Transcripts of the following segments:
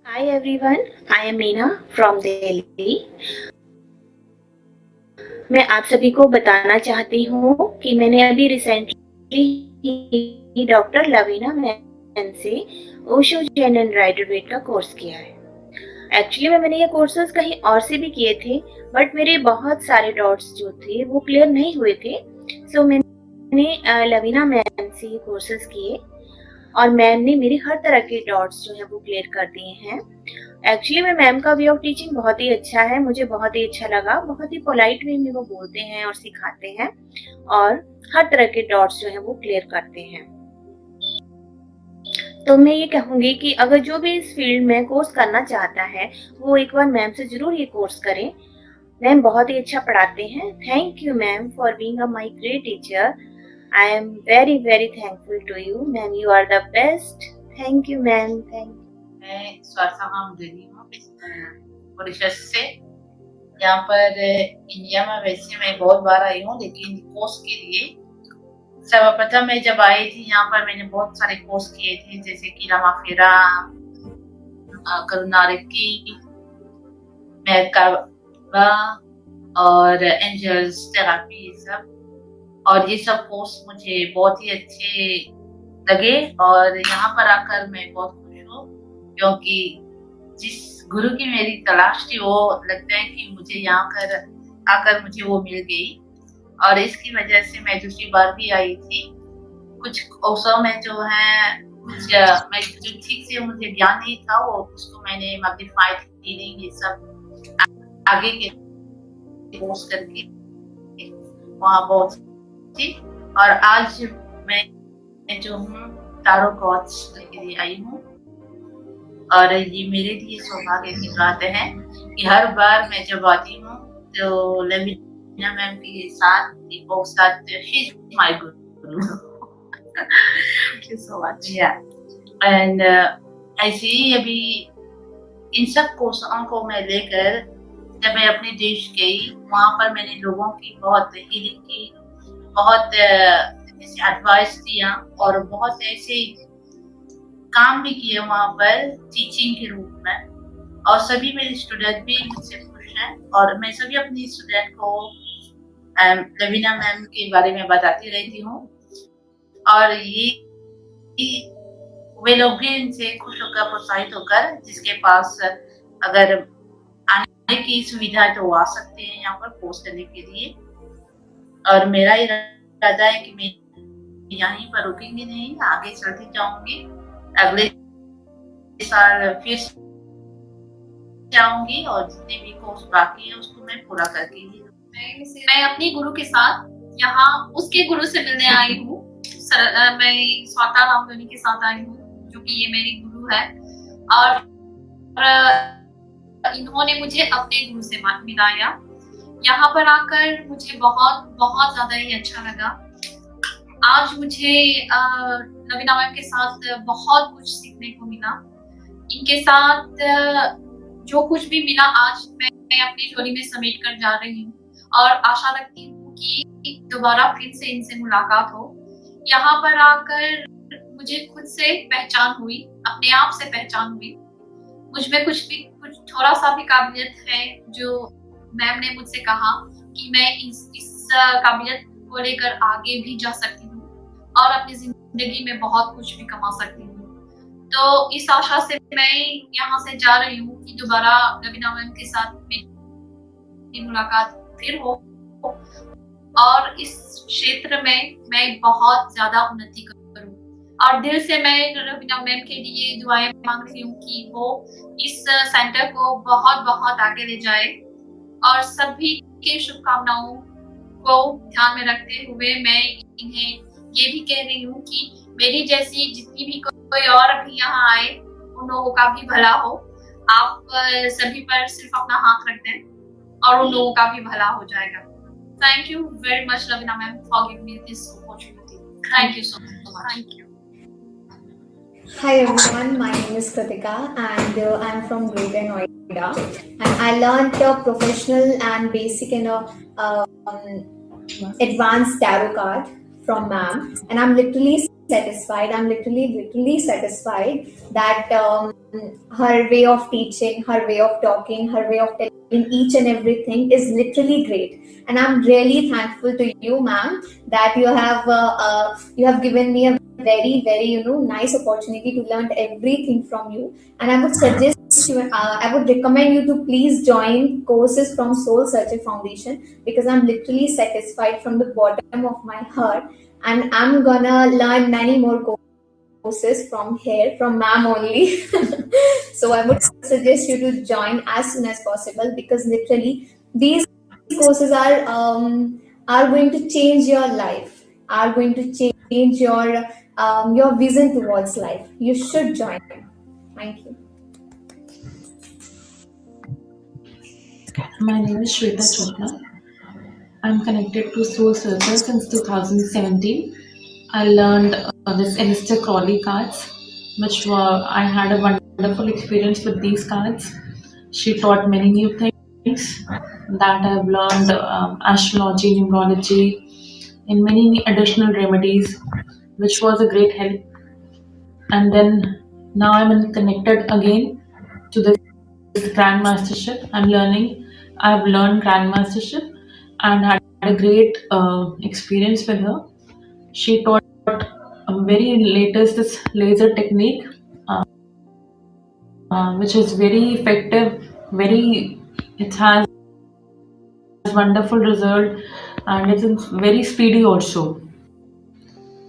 Hi everyone, I am Meena from Delhi. मैं आप सभी को बताना चाहती हूँ कि मैंने अभी रिसेंटली डॉक्टर लवीना मैन से Osho Zen and Rider Waite का कोर्स किया है। एक्चुअली में मैंने ये कोर्सेज कहीं और से भी किए थे, बट मेरे बहुत सारे डॉट्स जो थे वो क्लियर नहीं हुए थे। सो मैंने लवीना मैम से ये कोर्सेज किए और मैम ने मेरे हर तरह के डॉट्स जो है वो क्लियर कर दिए हैं। एक्चुअली में मैम का वे ऑफ टीचिंग बहुत ही अच्छा है, मुझे बहुत ही अच्छा लगा। बहुत ही पोलाइट वे में वो बोलते हैं और सिखाते हैं और हर तरह के डॉट्स जो है वो क्लियर करते हैं। तो मैं ये कहूंगी कि अगर जो भी इस फील्ड में कोर्स करना चाहता है वो एक बार मैम से जरूर ये कोर्स करें। मैम बहुत ही अच्छा पढ़ाते हैं। Thank you ma'am for being a my great teacher. I am very very thankful to you ma'am, you are the best. Thank you ma'am, thank. मैं स्वासा मामदनी हूँ मॉरिशस से। यहाँ पर इंडिया में वैसे मैं बहुत बार आई हूँ, लेकिन कोर्स के लिए सर्वप्रथम मैं जब आई थी यहाँ पर मैंने बहुत सारे कोर्स किए थे, जैसे कि रामाफेरा, करुणारकी, मैकाबा और एंजल्स थेरापी, ये सब। और ये सब कोर्स मुझे बहुत ही अच्छे लगे और यहाँ पर आकर मैं बहुत खुश हूँ, क्योंकि जिस गुरु की मेरी तलाश थी वो लगता है कि मुझे यहाँ कर आकर मुझे वो मिल गई। और इसकी वजह से मैं दूसरी बार भी आई थी। कुछ अवसर में जो है मैं जो ठीक से मुझे ध्यान नहीं था वो उसको मैंने मॉडिफाइड रीडिंग ये सब आगे के कोर्स करके वहाँ बहुत थी। और आज मैं जो हूँ तारो कोच के लिए आई हूँ और ये मेरे लिए सौभाग्य की बात है कि हर बार मैं जब आती हूँ तो लवीना मैम के साथ दीपक साथ she is my Guru. Thank you so much. या एंड ऐसे ही अभी इन सब कोर्सों को मैं लेकर जब मैं अपने देश गई वहाँ पर मैंने लोगों की बहुत हीलिंग की, बहुत ऐसे एडवाइस दिया और बहुत ऐसे काम भी किए वहाँ पर टीचिंग के रूप में। और सभी मेरे स्टूडेंट भी मुझसे खुश हैं और मैं सभी अपनी स्टूडेंट को लवीना मैम के बारे में बताती रहती हूँ और ये वे लोग भी इनसे खुश होकर प्रोत्साहित होकर जिसके पास अगर आने की सुविधा है तो वो आ सकते हैं यहाँ पर कोर्स करने के लिए। और मेरा इरादा है कि मैं यहीं पर रुकेंगे नहीं, आगे चलती जाऊंगी। अगले साल फिर जाऊंगी और जितने भी कोर्स बाकी है उसको मैं पूरा करके ही। मैं अपनी गुरु के साथ यहाँ उसके गुरु से मिलने आई हूँ। मैं स्वाता रामधनी के साथ आई हूँ जो कि ये मेरी गुरु है और इन्होंने मुझे अपने गुरु से मिलाया। यहाँ पर आकर मुझे बहुत बहुत ज्यादा ही अच्छा लगा। आज मुझे लवीना मैम के साथ बहुत कुछ सीखने को मिला। इनके साथ जो कुछ भी मिला आज मैं अपनी झोली में समेट कर जा रही हूँ और आशा रखती हूँ कि दोबारा फिर से इनसे मुलाकात हो। यहाँ पर आकर मुझे खुद से पहचान हुई, अपने आप से पहचान हुई। मुझ में कुछ थोड़ा सा भी काबिलियत है जो मैम ने मुझसे कहा कि मैं इस काबिलियत को लेकर आगे भी जा सकती हूँ और अपनी जिंदगी में बहुत कुछ भी कमा सकती हूँ। तो इस आशा से मैं यहाँ से जा रही हूँ कि दोबारा लवीना मैम के साथ मेरी मुलाकात फिर हो और इस क्षेत्र में मैं बहुत ज्यादा उन्नति करूँ। और दिल से मैं लवीना मैम के लिए दुआएं मांग रही हूँ कि वो इस सेंटर को बहुत बहुत आगे ले जाए। और सभी के शुभकामनाओं को ध्यान में रखते हुए मैं इन्हें ये भी कह रही हूँ कि मेरी जैसी जितनी भी कोई और अभी यहाँ आए उन लोगों का भी भला हो। आप सभी पर सिर्फ अपना हाथ रख दें और उन लोगों का भी भला हो जाएगा। Thank you very much, Lavina ma'am, for giving me this opportunity. Thank you so much. Thank you. Hi everyone, my name is Kritika and I'm from Greater Noida, and I learned professional and basic advanced tarot card from ma'am, and I'm literally satisfied. I'm literally satisfied that her way of teaching, her way of talking, her way of telling each and everything is literally great. And I'm really thankful to you, ma'am, that you have given me a very nice opportunity to learn everything from you. And I would suggest you, I would recommend you to please join courses from Soul Searcher Foundation, because I'm literally satisfied from the bottom of my heart, and I'm gonna learn many more courses from here, from ma'am only. So I would suggest you to join as soon as possible, because literally these courses are going to change your life, are going to change your vision towards life. You should join. Thank you. My name is Shweta Chopra. I'm connected to Soul Searcher since 2017. I learned this Alistair Crowley cards, which I had a wonderful experience with these cards. She taught many new things that I've learned, astrology, numerology, and many additional remedies, which was a great help. And then now I'm connected again to this Grandmastership. I've learned Grandmastership and had a great experience with her. She taught a very latest this laser technique, which is very effective. It has wonderful result, and it's very speedy also.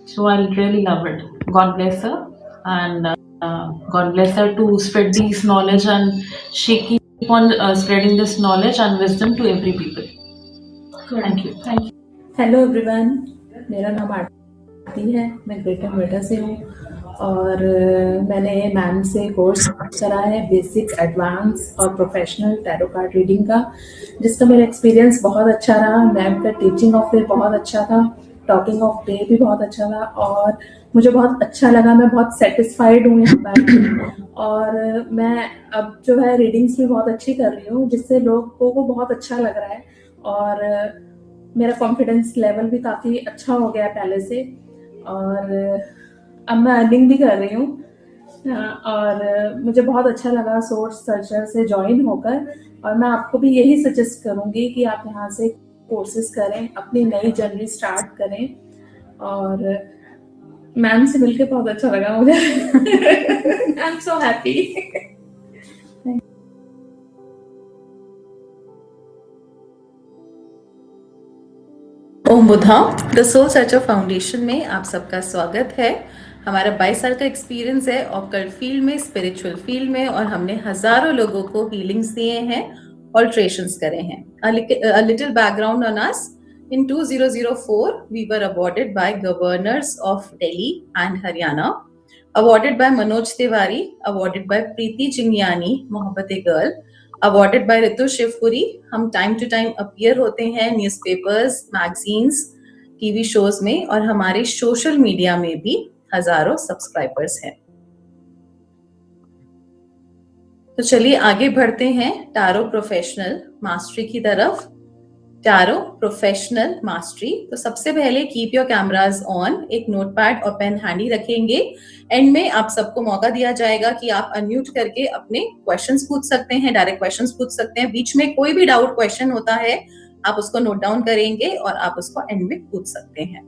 So I really love it. God bless her, and God bless her to spread this knowledge, and she keep on spreading this knowledge and wisdom to every people. Thank you. Hello everyone, मेरा नाम आरती है। मैं greater Noida से हूँ और मैंने ma'am से course करा है बेसिक, एडवांस और प्रोफेशनल टैरो कार्ड रीडिंग का, जिसका मेरा एक्सपीरियंस बहुत अच्छा रहा। मैम का टीचिंग ऑफ वे बहुत अच्छा था, टॉकिंग ऑफ डे भी बहुत अच्छा था और मुझे बहुत अच्छा लगा। मैं बहुत सेटिस्फाइड हूँ यहाँ पर और मैं अब जो है रीडिंग्स भी बहुत अच्छी कर रही हूँ, जिससे लोगों को बहुत अच्छा लग रहा है और मेरा कॉन्फिडेंस लेवल भी काफ़ी अच्छा हो गया पहले से और अब मैं अर्निंग भी कर रही हूँ और मुझे बहुत अच्छा लगा सोर्स सर्चर से ज्वाइन होकर। और मैं आपको भी यही सजेस्ट करूँगी कि आप यहाँ से कोर्सेज करें, अपनी नई जर्नी स्टार्ट करें। और मैम से मिलके बहुत अच्छा लगा मुझे। I am so happy. Om Buddha the Soul Searcher Foundation में आप सबका स्वागत है। हमारा 22 साल का एक्सपीरियंस है ऑकल्ट फील्ड में, स्पिरिचुअल फील्ड में, और हमने हजारों लोगों को हीलिंग्स दिए हैं, ऑल्ट्रेशंस करे हैं। A little background on us. In 2004, we were awarded by governors of Delhi and Haryana, awarded by Manoj Tiwari, awarded by Preeti Chingyani, Mohabbat Girl, awarded by Ritu Shivpuri. हम टाइम टू टाइम अपीयर होते हैं newspapers, magazines, TV shows में, और हमारे social media में भी हजारों subscribers हैं। तो चलिए आगे बढ़ते हैं टैरो प्रोफेशनल मास्टरी की तरफ। Tarot professional mastery. तो सबसे पहले कीप योर कैमराज ऑन, एक नोटपैड और पेन हैंडी रखेंगे। एंड में आप सबको मौका दिया जाएगा कि आप अनम्यूट करके अपने क्वेश्चंस पूछ सकते हैं, डायरेक्ट क्वेश्चंस पूछ सकते हैं। बीच में कोई भी डाउट क्वेश्चन होता है आप उसको नोट डाउन करेंगे और आप उसको एंड में पूछ सकते हैं।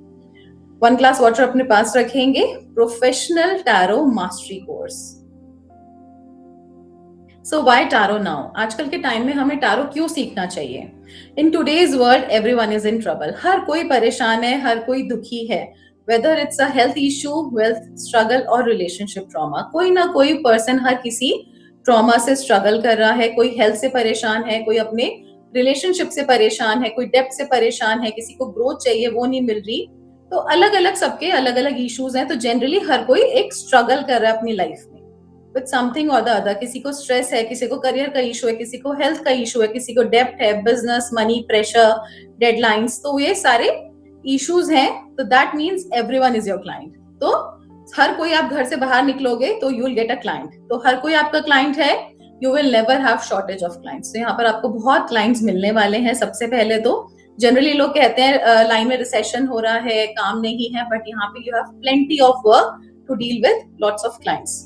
1 ग्लास वाटर अपने पास रखेंगे। Professional tarot mastery course. So why tarot now? आजकल के टाइम में हमें टैरो क्यों सीखना चाहिए? In today's world everyone is in trouble. हर कोई परेशान है, हर कोई दुखी है, whether it's a health issue, wealth struggle और रिलेशनशिप ट्रॉमा। कोई ना कोई पर्सन हर किसी ट्रॉमा से स्ट्रगल कर रहा है। कोई हेल्थ से परेशान है, कोई अपने रिलेशनशिप से परेशान है, कोई डेप्थ से परेशान है, किसी को ग्रोथ चाहिए वो नहीं मिल रही। तो अलग अलग सबके अलग अलग इश्यूज हैं। तो जनरली हर कोई एक स्ट्रगल कर रहा है अपनी लाइफ में विद समथिंग और द अदर। किसी को स्ट्रेस है, किसी को करियर का इशू है, किसी को हेल्थ का इशू है, किसी को डेप्थ है, बिजनेस, मनी, प्रेशर, डेडलाइंस। तो ये सारे इश्यूज हैं। तो that means everyone is your client. तो हर कोई, आप घर से बाहर निकलोगे तो you will get a client. तो हर कोई आपका क्लाइंट है। You will never have shortage of clients. तो यहाँ पर आपको बहुत क्लाइंट्स मिलने वाले हैं। सबसे पहले तो जनरली लोग कहते हैं लाइन में रिसेशन हो रहा है, काम नहीं है, बट यहाँ पे you have plenty of work to deal with lots of clients.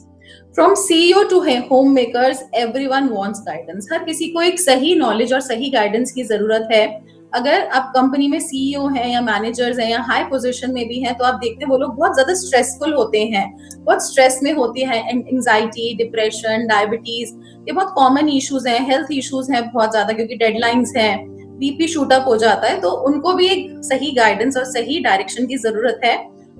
From CEO to homemakers, everyone wants guidance. हर किसी को एक सही नॉलेज और सही गाइडेंस की जरूरत है. अगर आप कंपनी में CEO हैं या मैनेजर्स हैं या हाई पोजीशन में भी हैं, तो आप देखते हैं वो लोग बहुत ज्यादा स्ट्रेसफुल होते हैं, बहुत स्ट्रेस में होते हैं. एंजाइटी, डिप्रेशन, डायबिटीज, ये बहुत कॉमन इश्यूज हैं. हेल्थ इश्यूज हैं बहुत ज्यादा, क्योंकि डेडलाइंस हैं, BP शूट अप हो जाता है. तो उनको भी एक सही गाइडेंस और सही डायरेक्शन की जरूरत है.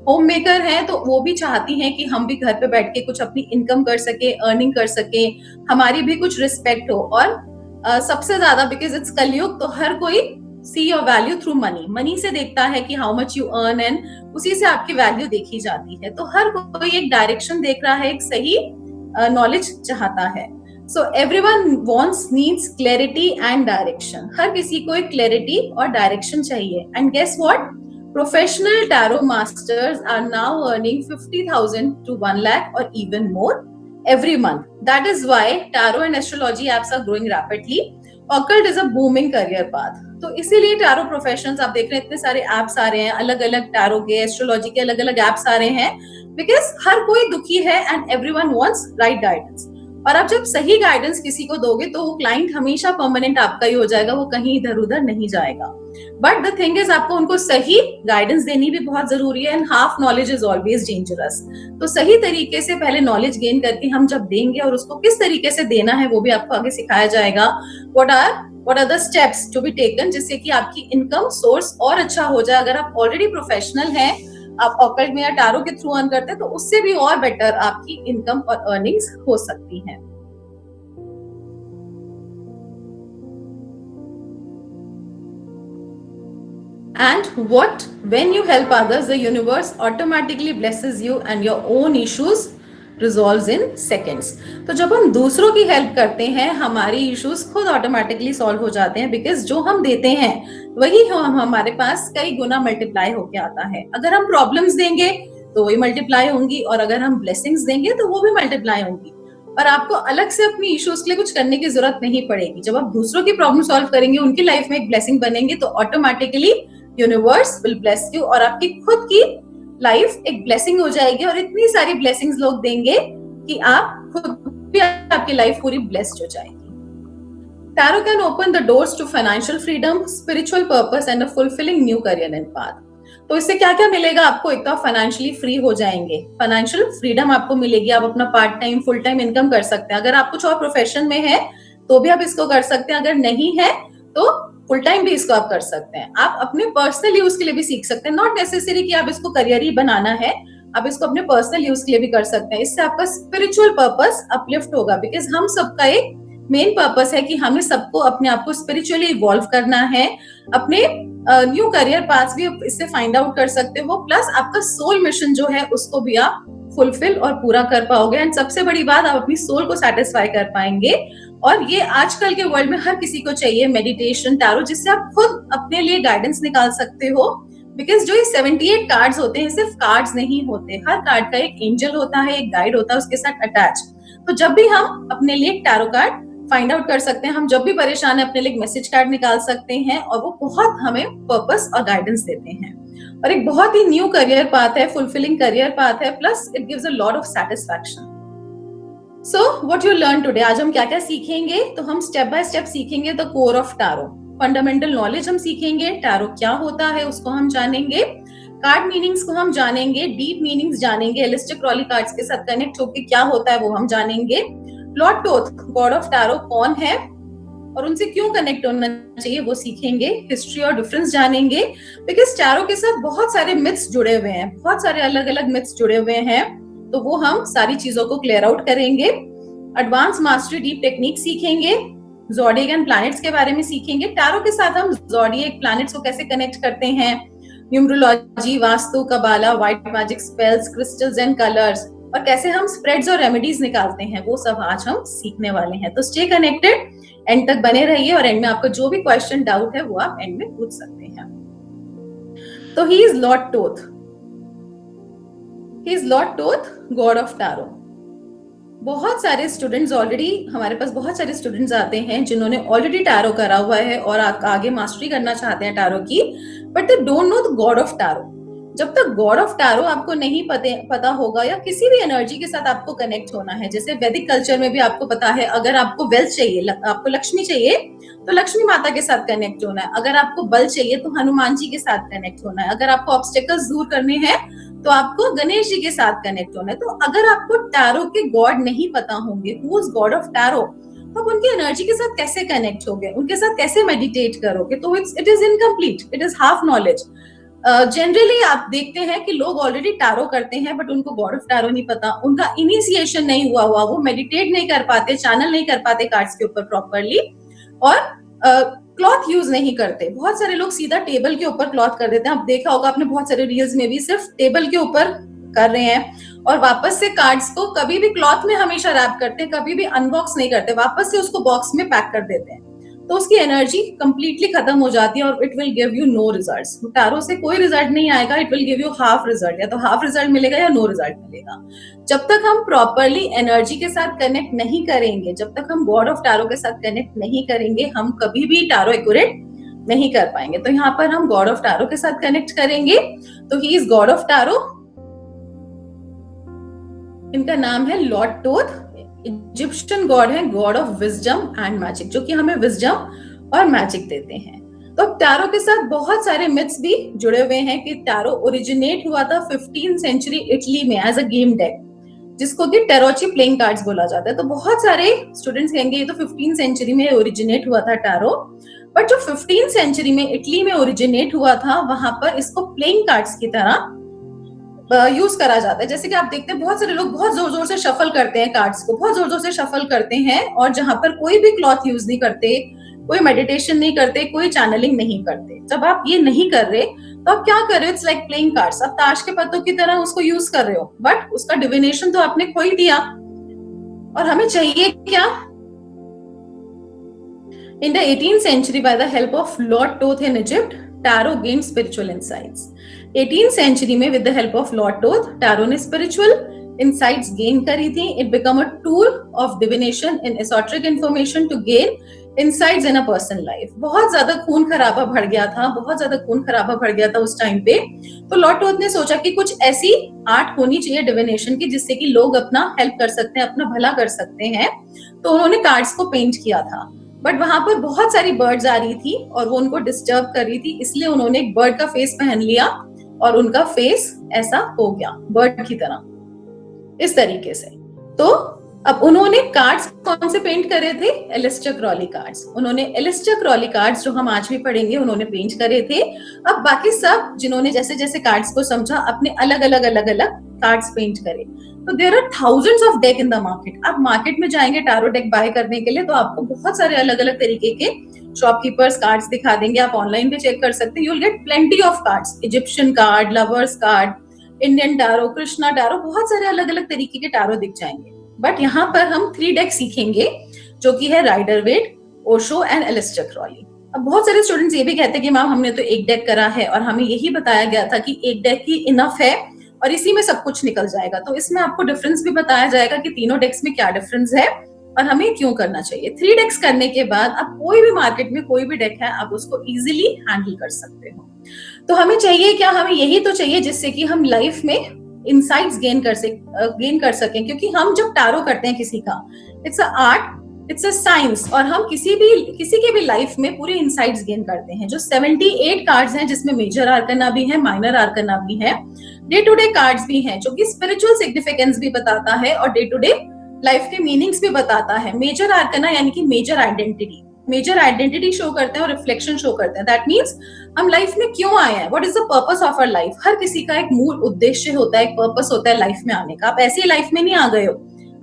होम मेकर हैं तो वो भी चाहती हैं कि हम भी घर पे बैठ के कुछ अपनी इनकम कर सके, अर्निंग कर सके, हमारी भी कुछ रिस्पेक्ट हो. और सबसे ज्यादा, बिकॉज इट्स कलयुग, तो हर कोई see your value through money. Money से देखता है कि how much you earn, and उसी से आपकी वैल्यू देखी जाती है. तो हर कोई एक डायरेक्शन देख रहा है, एक सही नॉलेज चाहता है. So everyone wants, needs clarity and direction. हर किसी को एक क्लैरिटी और डायरेक्शन चाहिए. And guess what, professional tarot masters are now earning 50,000 to 1 lakh or even more every month. That is why tarot and astrology apps are growing rapidly. Occult is a booming career path. तो इसीलिए tarot professionals आप देख रहे हैं, इतने सारे apps आ रहे हैं, अलग अलग टैरो के, एस्ट्रोलॉजी के अलग अलग एप्स आ रहे हैं, बिकॉज हर कोई दुखी है and everyone wants right guidance. और आप जब सही गाइडेंस किसी को दोगे तो वो क्लाइंट हमेशा परमानेंट आपका ही हो जाएगा, वो कहीं इधर उधर नहीं जाएगा. बट द थिंग इज, आपको उनको सही गाइडेंस देनी भी बहुत जरूरी है. And half knowledge is always dangerous. तो सही तरीके से पहले नॉलेज गेन करके हम जब देंगे, और उसको किस तरीके से देना है वो भी आपको आगे सिखाया जाएगा. What are the steps to be taken, जिससे कि आपकी इनकम सोर्स और अच्छा हो जाए. अगर आप ऑलरेडी प्रोफेशनल हैं, आप ऑकल्ट में या टारो के थ्रू अर्न करते हैं, तो उससे भी और बेटर आपकी इनकम और अर्निंग्स हो सकती हैं. And what, when you help others, the universe automatically blesses you and your own issues resolves in seconds. तो जब हम दूसरों की हेल्प करते हैं, हमारी इश्यूज खुद ऑटोमेटिकली सॉल्व हो जाते हैं, बिकॉज जो हम देते हैं वही हम हमारे पास कई गुना मल्टीप्लाई होके आता है. अगर हम प्रॉब्लम्स देंगे तो वही मल्टीप्लाई होंगी, और अगर हम ब्लेसिंग्स देंगे तो वो भी मल्टीप्लाई होंगी. और आपको अलग से अपनी इश्यूज के लिए कुछ करने की जरूरत नहीं पड़ेगी. जब आप दूसरों की प्रॉब्लम सॉल्व करेंगे, उनकी लाइफ में एक ब्लेसिंग बनेंगे, तो automatically universe will bless you, और आपकी खुद की लाइफ एक ब्लेसिंग हो जाएगी. और इतनी सारी ब्लेसिंग्स लोग देंगे कि आप खुद भी, आपकी लाइफ पूरी ब्लेस्ड हो जाएगी. Tarot can open the doors to financial freedom, spiritual purpose and a fulfilling new career and path. तो इससे क्या क्या मिलेगा आपको? एक तो आप फाइनेंशियली फ्री हो जाएंगे, फाइनेंशियल फ्रीडम आपको मिलेगी. आप अपना part time, full time income कर सकते हैं. अगर आप कुछ और प्रोफेशन में है तो भी आप इसको कर सकते हैं. अगर नहीं है तो फुल टाइम भी इसको आप कर सकते हैं. आप अपने पर्सनल यूज के लिए भी सीख सकते हैं. नॉट नेसेसरी कि आप इसको करियर ही बनाना है, आप इसको अपने पर्सनल यूज के लिए भी कर सकते हैं. इससे आपका स्पिरिचुअल पर्पस अपलिफ्ट होगा, बिकॉज हम सबका एक मेन पर्पस है कि हमें सबको अपने आप को स्पिरिचुअली इवॉल्व करना है. अपने न्यू करियर पाथ भी इससे फाइंड आउट कर सकते हो. प्लस आपका सोल मिशन जो है उसको भी आप फुलफिल और पूरा कर पाओगे. एंड सबसे बड़ी बात, आप अपनी सोल को सेटिस्फाई कर पाएंगे. और ये आजकल के वर्ल्ड में हर किसी को चाहिए, मेडिटेशन, टैरो, जिससे आप खुद अपने लिए गाइडेंस निकाल सकते हो. बिकॉज जो ये 78 कार्ड्स होते हैं, सिर्फ कार्ड्स नहीं होते, हर कार्ड का एक एंजल होता है, एक गाइड होता है उसके साथ अटैच. तो जब भी हम अपने लिए एक टैरो कार्ड फाइंड आउट कर सकते हैं, हम जब भी परेशान है अपने लिए एक मैसेज कार्ड निकाल सकते हैं, और वो बहुत हमें पर्पस और गाइडेंस देते हैं. और एक बहुत ही न्यू करियर पाथ है, फुलफिलिंग करियर पाथ है, plus it gives a lot of satisfaction. So what you learn today, आज हम क्या क्या सीखेंगे? तो हम स्टेप बाय स्टेप सीखेंगे the core of tarot. Fundamental knowledge हम सीखेंगे, टैरो क्या होता है उसको हम जानेंगे, कार्ड मीनिंग्स को हम जानेंगे, डीप मीनिंग्स जानेंगे, एलिस्टर क्रॉली कार्ड्स के साथ कनेक्ट होकर क्या होता है वो हम जानेंगे. Lord Thoth, God of tarot कौन है और उनसे क्यों कनेक्ट होना चाहिए वो सीखेंगे. हिस्ट्री और डिफरेंस जानेंगे, बिकॉज टैरो के साथ बहुत सारे मिथ्स जुड़े हुए हैं, बहुत सारे अलग अलग मिथ्स जुड़े हुए हैं, तो वो हम सारी चीजों को क्लियर आउट करेंगे. एडवांस मास्टरी डीप टेक्निक सीखेंगे, ज़ोडिएक एंड प्लैनेट्स के बारे में सीखेंगे. टैरो के साथ हम ज़ोडिएक, प्लैनेट्स को कैसे कनेक्ट करते हैं, numerology, vastu, कबाला, white magic spells, crystals and colours, और कैसे हम स्प्रेड्स और रेमेडीज निकालते हैं, वो सब आज हम सीखने वाले हैं. तो स्टे कनेक्टेड, एंड तक बने रहिए, और एंड में आपको जो भी क्वेश्चन डाउट है वो आप एंड में पूछ सकते हैं. तो he is Lord Thoth, God of tarot. बहुत सारे स्टूडेंट्स ऑलरेडी, हमारे पास बहुत सारे स्टूडेंट्स आते हैं जिन्होंने ऑलरेडी टैरो करा हुआ है और आगे मास्टरी करना चाहते हैं टैरो की, but they don't know the God of tarot. जब तक गॉड ऑफ टैरो आपको नहीं पता होगा, या किसी भी एनर्जी के साथ आपको कनेक्ट होना है, जैसे वैदिक कल्चर में भी आपको पता है, अगर आपको वेल्थ चाहिए, आपको लक्ष्मी चाहिए, तो लक्ष्मी माता के साथ कनेक्ट होना है। अगर आपको बल चाहिए तो हनुमान जी के साथ कनेक्ट होना है। अगर आपको ऑब्स्टेकल्स दूर करने हैं तो आपको गणेश जी के साथ कनेक्ट होना है। तो अगर आपको टैरो के गॉड नहीं पता होंगे, who is God of tarot, तो आप उनकी एनर्जी के साथ कैसे कनेक्ट होगे, उनके साथ कैसे मेडिटेट करोगे? तो it is incomplete, it is half knowledge. Generally आप देखते हैं कि लोग ऑलरेडी टैरो करते हैं बट उनको गॉड ऑफ टैरो नहीं पता, उनका इनिशिएशन नहीं हुआ, वो मेडिटेट नहीं कर पाते, चैनल नहीं कर पाते कार्ड्स के ऊपर प्रॉपरली, और क्लॉथ यूज नहीं करते। बहुत सारे लोग सीधा टेबल के ऊपर क्लॉथ कर देते हैं। आप देखा होगा आपने बहुत सारे रील्स में भी, सिर्फ टेबल के ऊपर कर रहे हैं और वापस से कार्ड्स को कभी भी क्लॉथ में हमेशा रैप करते हैं, कभी भी अनबॉक्स नहीं करते, वापस से उसको बॉक्स में पैक कर देते हैं। तो उसकी एनर्जी कंप्लीटली खत्म हो जाती है और it will give you know results. Tarot से कोई रिजल्ट नहीं आएगा, it will give you half result, या तो हाफ रिजल्ट मिलेगा या नो रिजल्ट मिलेगा। जब तक हम प्रॉपरली एनर्जी के साथ कनेक्ट नहीं करेंगे, जब तक हम गॉड ऑफ टैरो के साथ कनेक्ट नहीं करेंगे, हम कभी भी टैरो एक्यूरेट नहीं कर पाएंगे। तो यहाँ पर हम गॉड ऑफ टैरो के साथ कनेक्ट करेंगे, तो he is God of tarot. इनका नाम है लॉर्ड टोथ, इजिप्शियन गॉड है, God of wisdom and magic, जो कि हमें विजडम और मैजिक देते हैं। तो टैरो के साथ बहुत सारे मिथ्स भी जुड़े हुए हैं कि टैरो ओरिजिनेट हुआ था 15th सेंचुरी इटली में एज अ गेम डेक, जिसको कि टेरोची प्लेइंग कार्ड्स बोला जाता है। तो बहुत सारे स्टूडेंट्स कहेंगे ये तो 15th सेंचुरी में ओरिजिनेट हुआ था टैरो, बट जो 15th सेंचुरी में इटली में ओरिजिनेट हुआ था, वहां पर इसको प्लेइंग कार्ड्स की तरह यूज करा जाता है। जैसे कि आप देखते हैं बहुत सारे लोग बहुत जोर जोर से शफल करते हैं कार्ड्स को, बहुत जोर जोर से शफल करते हैं, और जहां पर कोई भी क्लॉथ यूज नहीं करते, कोई मेडिटेशन नहीं करते, कोई चैनलिंग नहीं करते। जब आप ये नहीं कर रहे तो आप क्या कर रहे हो? इट्स लाइक प्लेइंग कार्ड्स, आप ताश के पत्तों की तरह उसको यूज कर रहे हो, बट उसका डिविनेशन तो आपने खो ही दिया। और हमें चाहिए क्या? In the 18th century, by the help of Lord Thoth in Egypt, Tarot gained spiritual insights. 18th century में with the help of Lord Thoth, Tarot ने spiritual insights gain करी थी. It became a tool of divination and esoteric information to gain insights in a person's life. बहुत ज्यादा खून खराबा बढ़ गया था, बहुत ज्यादा खून खराबा बढ़ गया था उस टाइम पे। तो लॉर्ड टोथ ने सोचा कि कुछ ऐसी आर्ट होनी चाहिए डिविनेशन की जिससे कि लोग अपना हेल्प कर सकते हैं, अपना भला कर सकते हैं। तो उन्होंने कार्ड्स को पेंट किया था, बट वहां पर बहुत सारी बर्ड्स आ रही थी और वो उनको डिस्टर्ब कर रही थी, इसलिए उन्होंने एक बर्ड का फेस पहन लिया और उनका फेस ऐसा हो गया बर्ड की तरह, इस तरीके से। तो अब उन्होंने कार्ड्स कौन से पेंट करे थे? Aleister Crowley cards. उन्होंने एलिस्टर क्रॉली कार्ड्स, जो हम आज भी पढ़ेंगे, उन्होंने पेंट करे थे। अब बाकी सब जिन्होंने जैसे जैसे कार्ड्स को समझा, अपने अलग अलग कार्ड्स पेंट करे। तो there are thousands of deck in the market. आप मार्केट में जाएंगे टैरो डेक बाय करने के लिए, तो आपको बहुत सारे अलग अलग तरीके के शॉपकीपर्स कार्ड्स दिखा देंगे। आप ऑनलाइन भी चेक कर सकते हैं, you will get plenty of cards, Egyptian card, lovers card, Indian tarot, Krishna tarot, बहुत सारे अलग अलग तरीके के टैरो दिख जाएंगे। बट यहाँ पर हम 3 डेक सीखेंगे, जो कि है Rider Waite, Osho and Aleister Crowley. अब बहुत सारे स्टूडेंट्स ये भी कहते हैं कि मैम हमने तो एक डेक करा है और हमें यही बताया गया था कि एक डेक ही इनफ है और इसी में सब कुछ निकल जाएगा। तो इसमें आपको डिफरेंस भी बताया जाएगा कि तीनों डेक्स में क्या डिफरेंस है और हमें क्यों करना चाहिए। 3 डेक्स करने के बाद आप कोई भी मार्केट में कोई भी डेक है, आप उसको इजीली हैंडल कर सकते हो। तो हमें चाहिए क्या? हमें यही तो चाहिए जिससे कि हम लाइफ में इनसाइट्स गेन कर सकें, क्योंकि हम जब टैरो करते हैं किसी का, it's a art, it's a science, और हम किसी के भी लाइफ में पूरे इनसाइट्स गेन करते हैं। जो 78 कार्ड्स हैं, जिसमें मेजर आर्कना भी है, माइनर आर्कना भी है, डे टू डे कार्ड्स भी हैं, जो कि स्पिरिचुअल सिग्निफिकेंस भी बताता है और डे टू डे लाइफ के मीनिंग्स भी बताता है। मेजर आर्कना यानी कि मेजर आइडेंटिटी शो करते हैं और रिफ्लेक्शन शो करते हैं। दैट मीन्स हम लाइफ में क्यों आए हैं, what is the purpose of our life. हर किसी का एक मूल उद्देश्य होता है, एक पर्पस होता है लाइफ में आने का। आप ऐसी लाइफ में नहीं आ गए हो,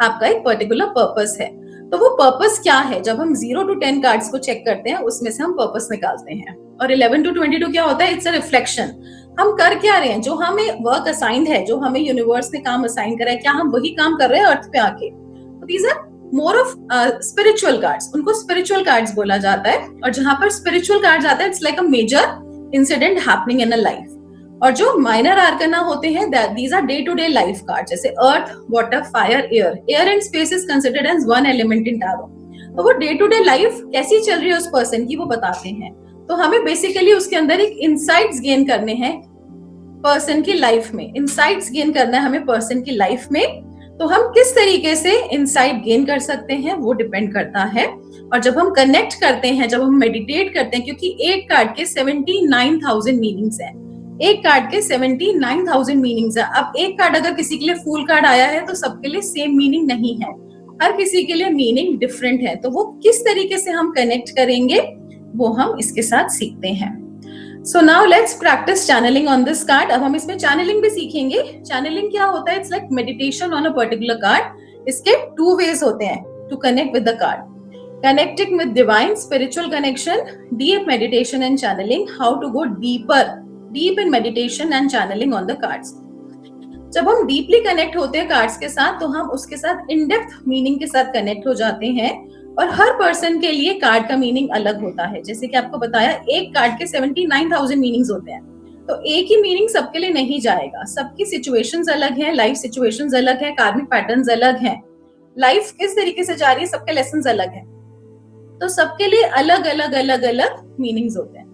आपका एक पर्टिकुलर पर्पस है। तो वो पर्पस क्या है? जब हम 0 to 10 कार्ड्स को चेक करते हैं, उसमें से हम पर्पस निकालते हैं। और 11 to 22 क्या होता है? It's a reflection. हम कर क्या रहे हैं, जो हमें वर्क असाइंड है, जो हमें यूनिवर्स ने काम असाइन करा है, क्या हम वही काम कर रहे हैं अर्थ पे आके? तो these are more of spiritual cards, उनको स्पिरिचुअल कार्ड्स बोला जाता है। और जहां पर स्पिरिचुअल कार्ड्स आते हैं, it's like a major incident happening in a life. और जो माइनर आर्कना होते हैं these are day to day life card, जैसे earth, water, fire, air. Air and space is considered as one element in tarot. तो वो day to day life कैसी चल रही है उस पर्सन की वो बताते हैं। तो हमें बेसिकली उसके अंदर एक इंसाइट्स गेन करने हैं पर्सन की लाइफ में, इंसाइट्स गेन करना है हमें पर्सन की लाइफ में। तो हम किस तरीके से इंसाइट गेन कर सकते हैं वो डिपेंड करता है। और जब हम कनेक्ट करते हैं, जब हम मेडिटेट करते हैं, क्योंकि एक कार्ड के 79,000 मीनिंग्स हैं, एक कार्ड के 79,000 मीनिंग्स है। अब एक कार्ड अगर किसी के लिए फूल कार्ड आया है तो सबके लिए सेम मीनिंग नहीं है, हर किसी के लिए मीनिंग डिफरेंट है। तो वो किस तरीके से हम कनेक्ट करेंगे वो हम इसके साथ सीखते हैं। So now let's practice channelling on this card. अब हम इसमें चैनलिंग भी सीखेंगे। चैनलिंग क्या होता है? It's like meditation on a particular card. इसके 2 वेज होते हैं to connect with the card. Connecting with divine spiritual connection, deep meditation and channeling, how to go deep in meditation and channeling on the cards. जब हम deeply connect होते हैं cards के साथ तो हम उसके साथ इन डेप्थ मीनिंग के साथ कनेक्ट हो जाते हैं। और हर पर्सन के लिए कार्ड का मीनिंग अलग होता है। जैसे कि आपको बताया एक कार्ड के 79,000 मीनिंग्स होते हैं, तो एक ही मीनिंग सबके लिए नहीं जाएगा। सबकी सिचुएशंस अलग हैं, लाइफ सिचुएशंस अलग है, कार्मिक पैटर्न्स अलग हैं, लाइफ किस तरीके से जा रही है, सबके लेसन्स अलग हैं। तो सबके लिए अलग अलग अलग अलग मीनिंग्स होते हैं।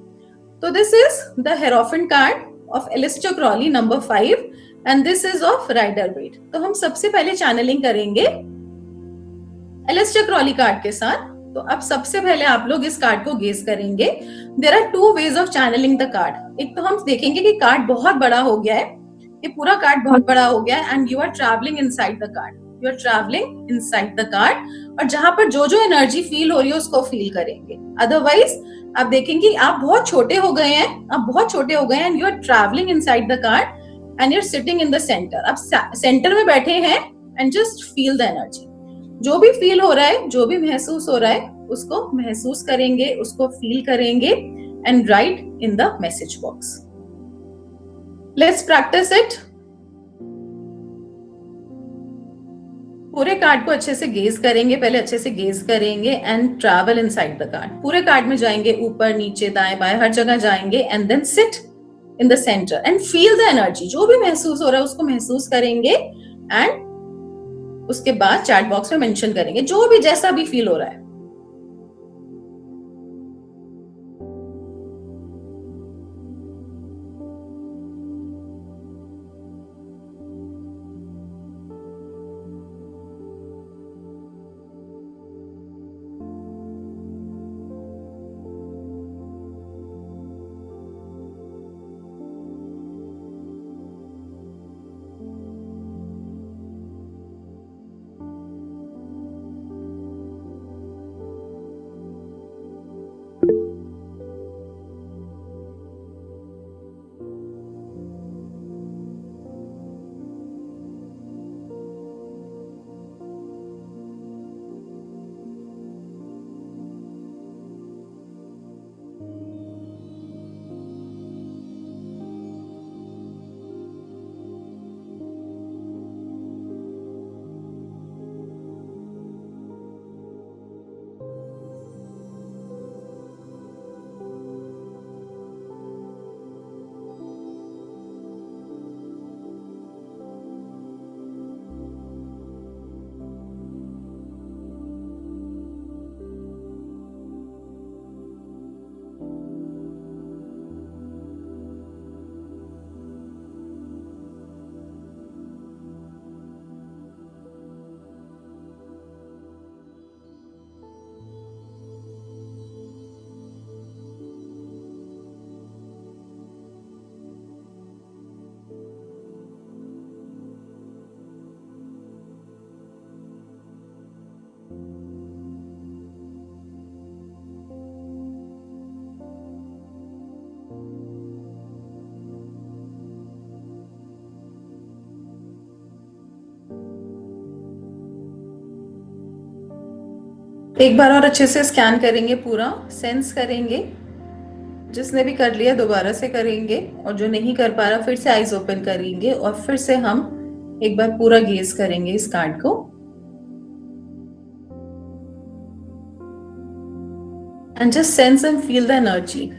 तो this is the hierophant card of Aleister Crowley number 5 and this is of Rider Waite. तो हम सबसे पहले चैनलिंग करेंगे एलिस्टर क्रॉली कार्ड के साथ। तो अब सबसे पहले आप लोग इस कार्ड को गेस करेंगे। There are 2 ways of channelling the card. एक तो हम देखेंगे कि कार्ड बहुत बड़ा हो गया है, ये पूरा कार्ड बहुत बड़ा हो गया है and you are travelling inside the card, you are travelling inside the card. और जहां पर जो जो एनर्जी फील हो रही है उसको फील करेंगे। अदरवाइज आप देखेंगे आप बहुत छोटे हो गए हैं, आप बहुत छोटे हो गए हैं and you are travelling inside the card and you are sitting in the centre. आप सेंटर में बैठे हैं and just feel the energy. जो भी फील हो रहा है, जो भी महसूस हो रहा है उसको महसूस करेंगे, उसको फील करेंगे and right in the message box. Let's practice it. पूरे कार्ड को अच्छे से गेज करेंगे, पहले अच्छे से गेज करेंगे and travel inside the card. पूरे कार्ड में जाएंगे, ऊपर नीचे दाएं बाएं हर जगह जाएंगे and then sit in the centre and feel the energy. जो भी महसूस हो रहा है उसको महसूस करेंगे एंड उसके बाद चैट बॉक्स में मेंशन करेंगे जो भी जैसा भी फील हो रहा है। एक बार और अच्छे से स्कैन करेंगे, पूरा सेंस करेंगे। जिसने भी कर लिया दोबारा से करेंगे और जो नहीं कर पा रहा फिर से आईज ओपन करेंगे और फिर से हम एक बार पूरा गेज करेंगे इस कार्ड को and just sense and feel the energy.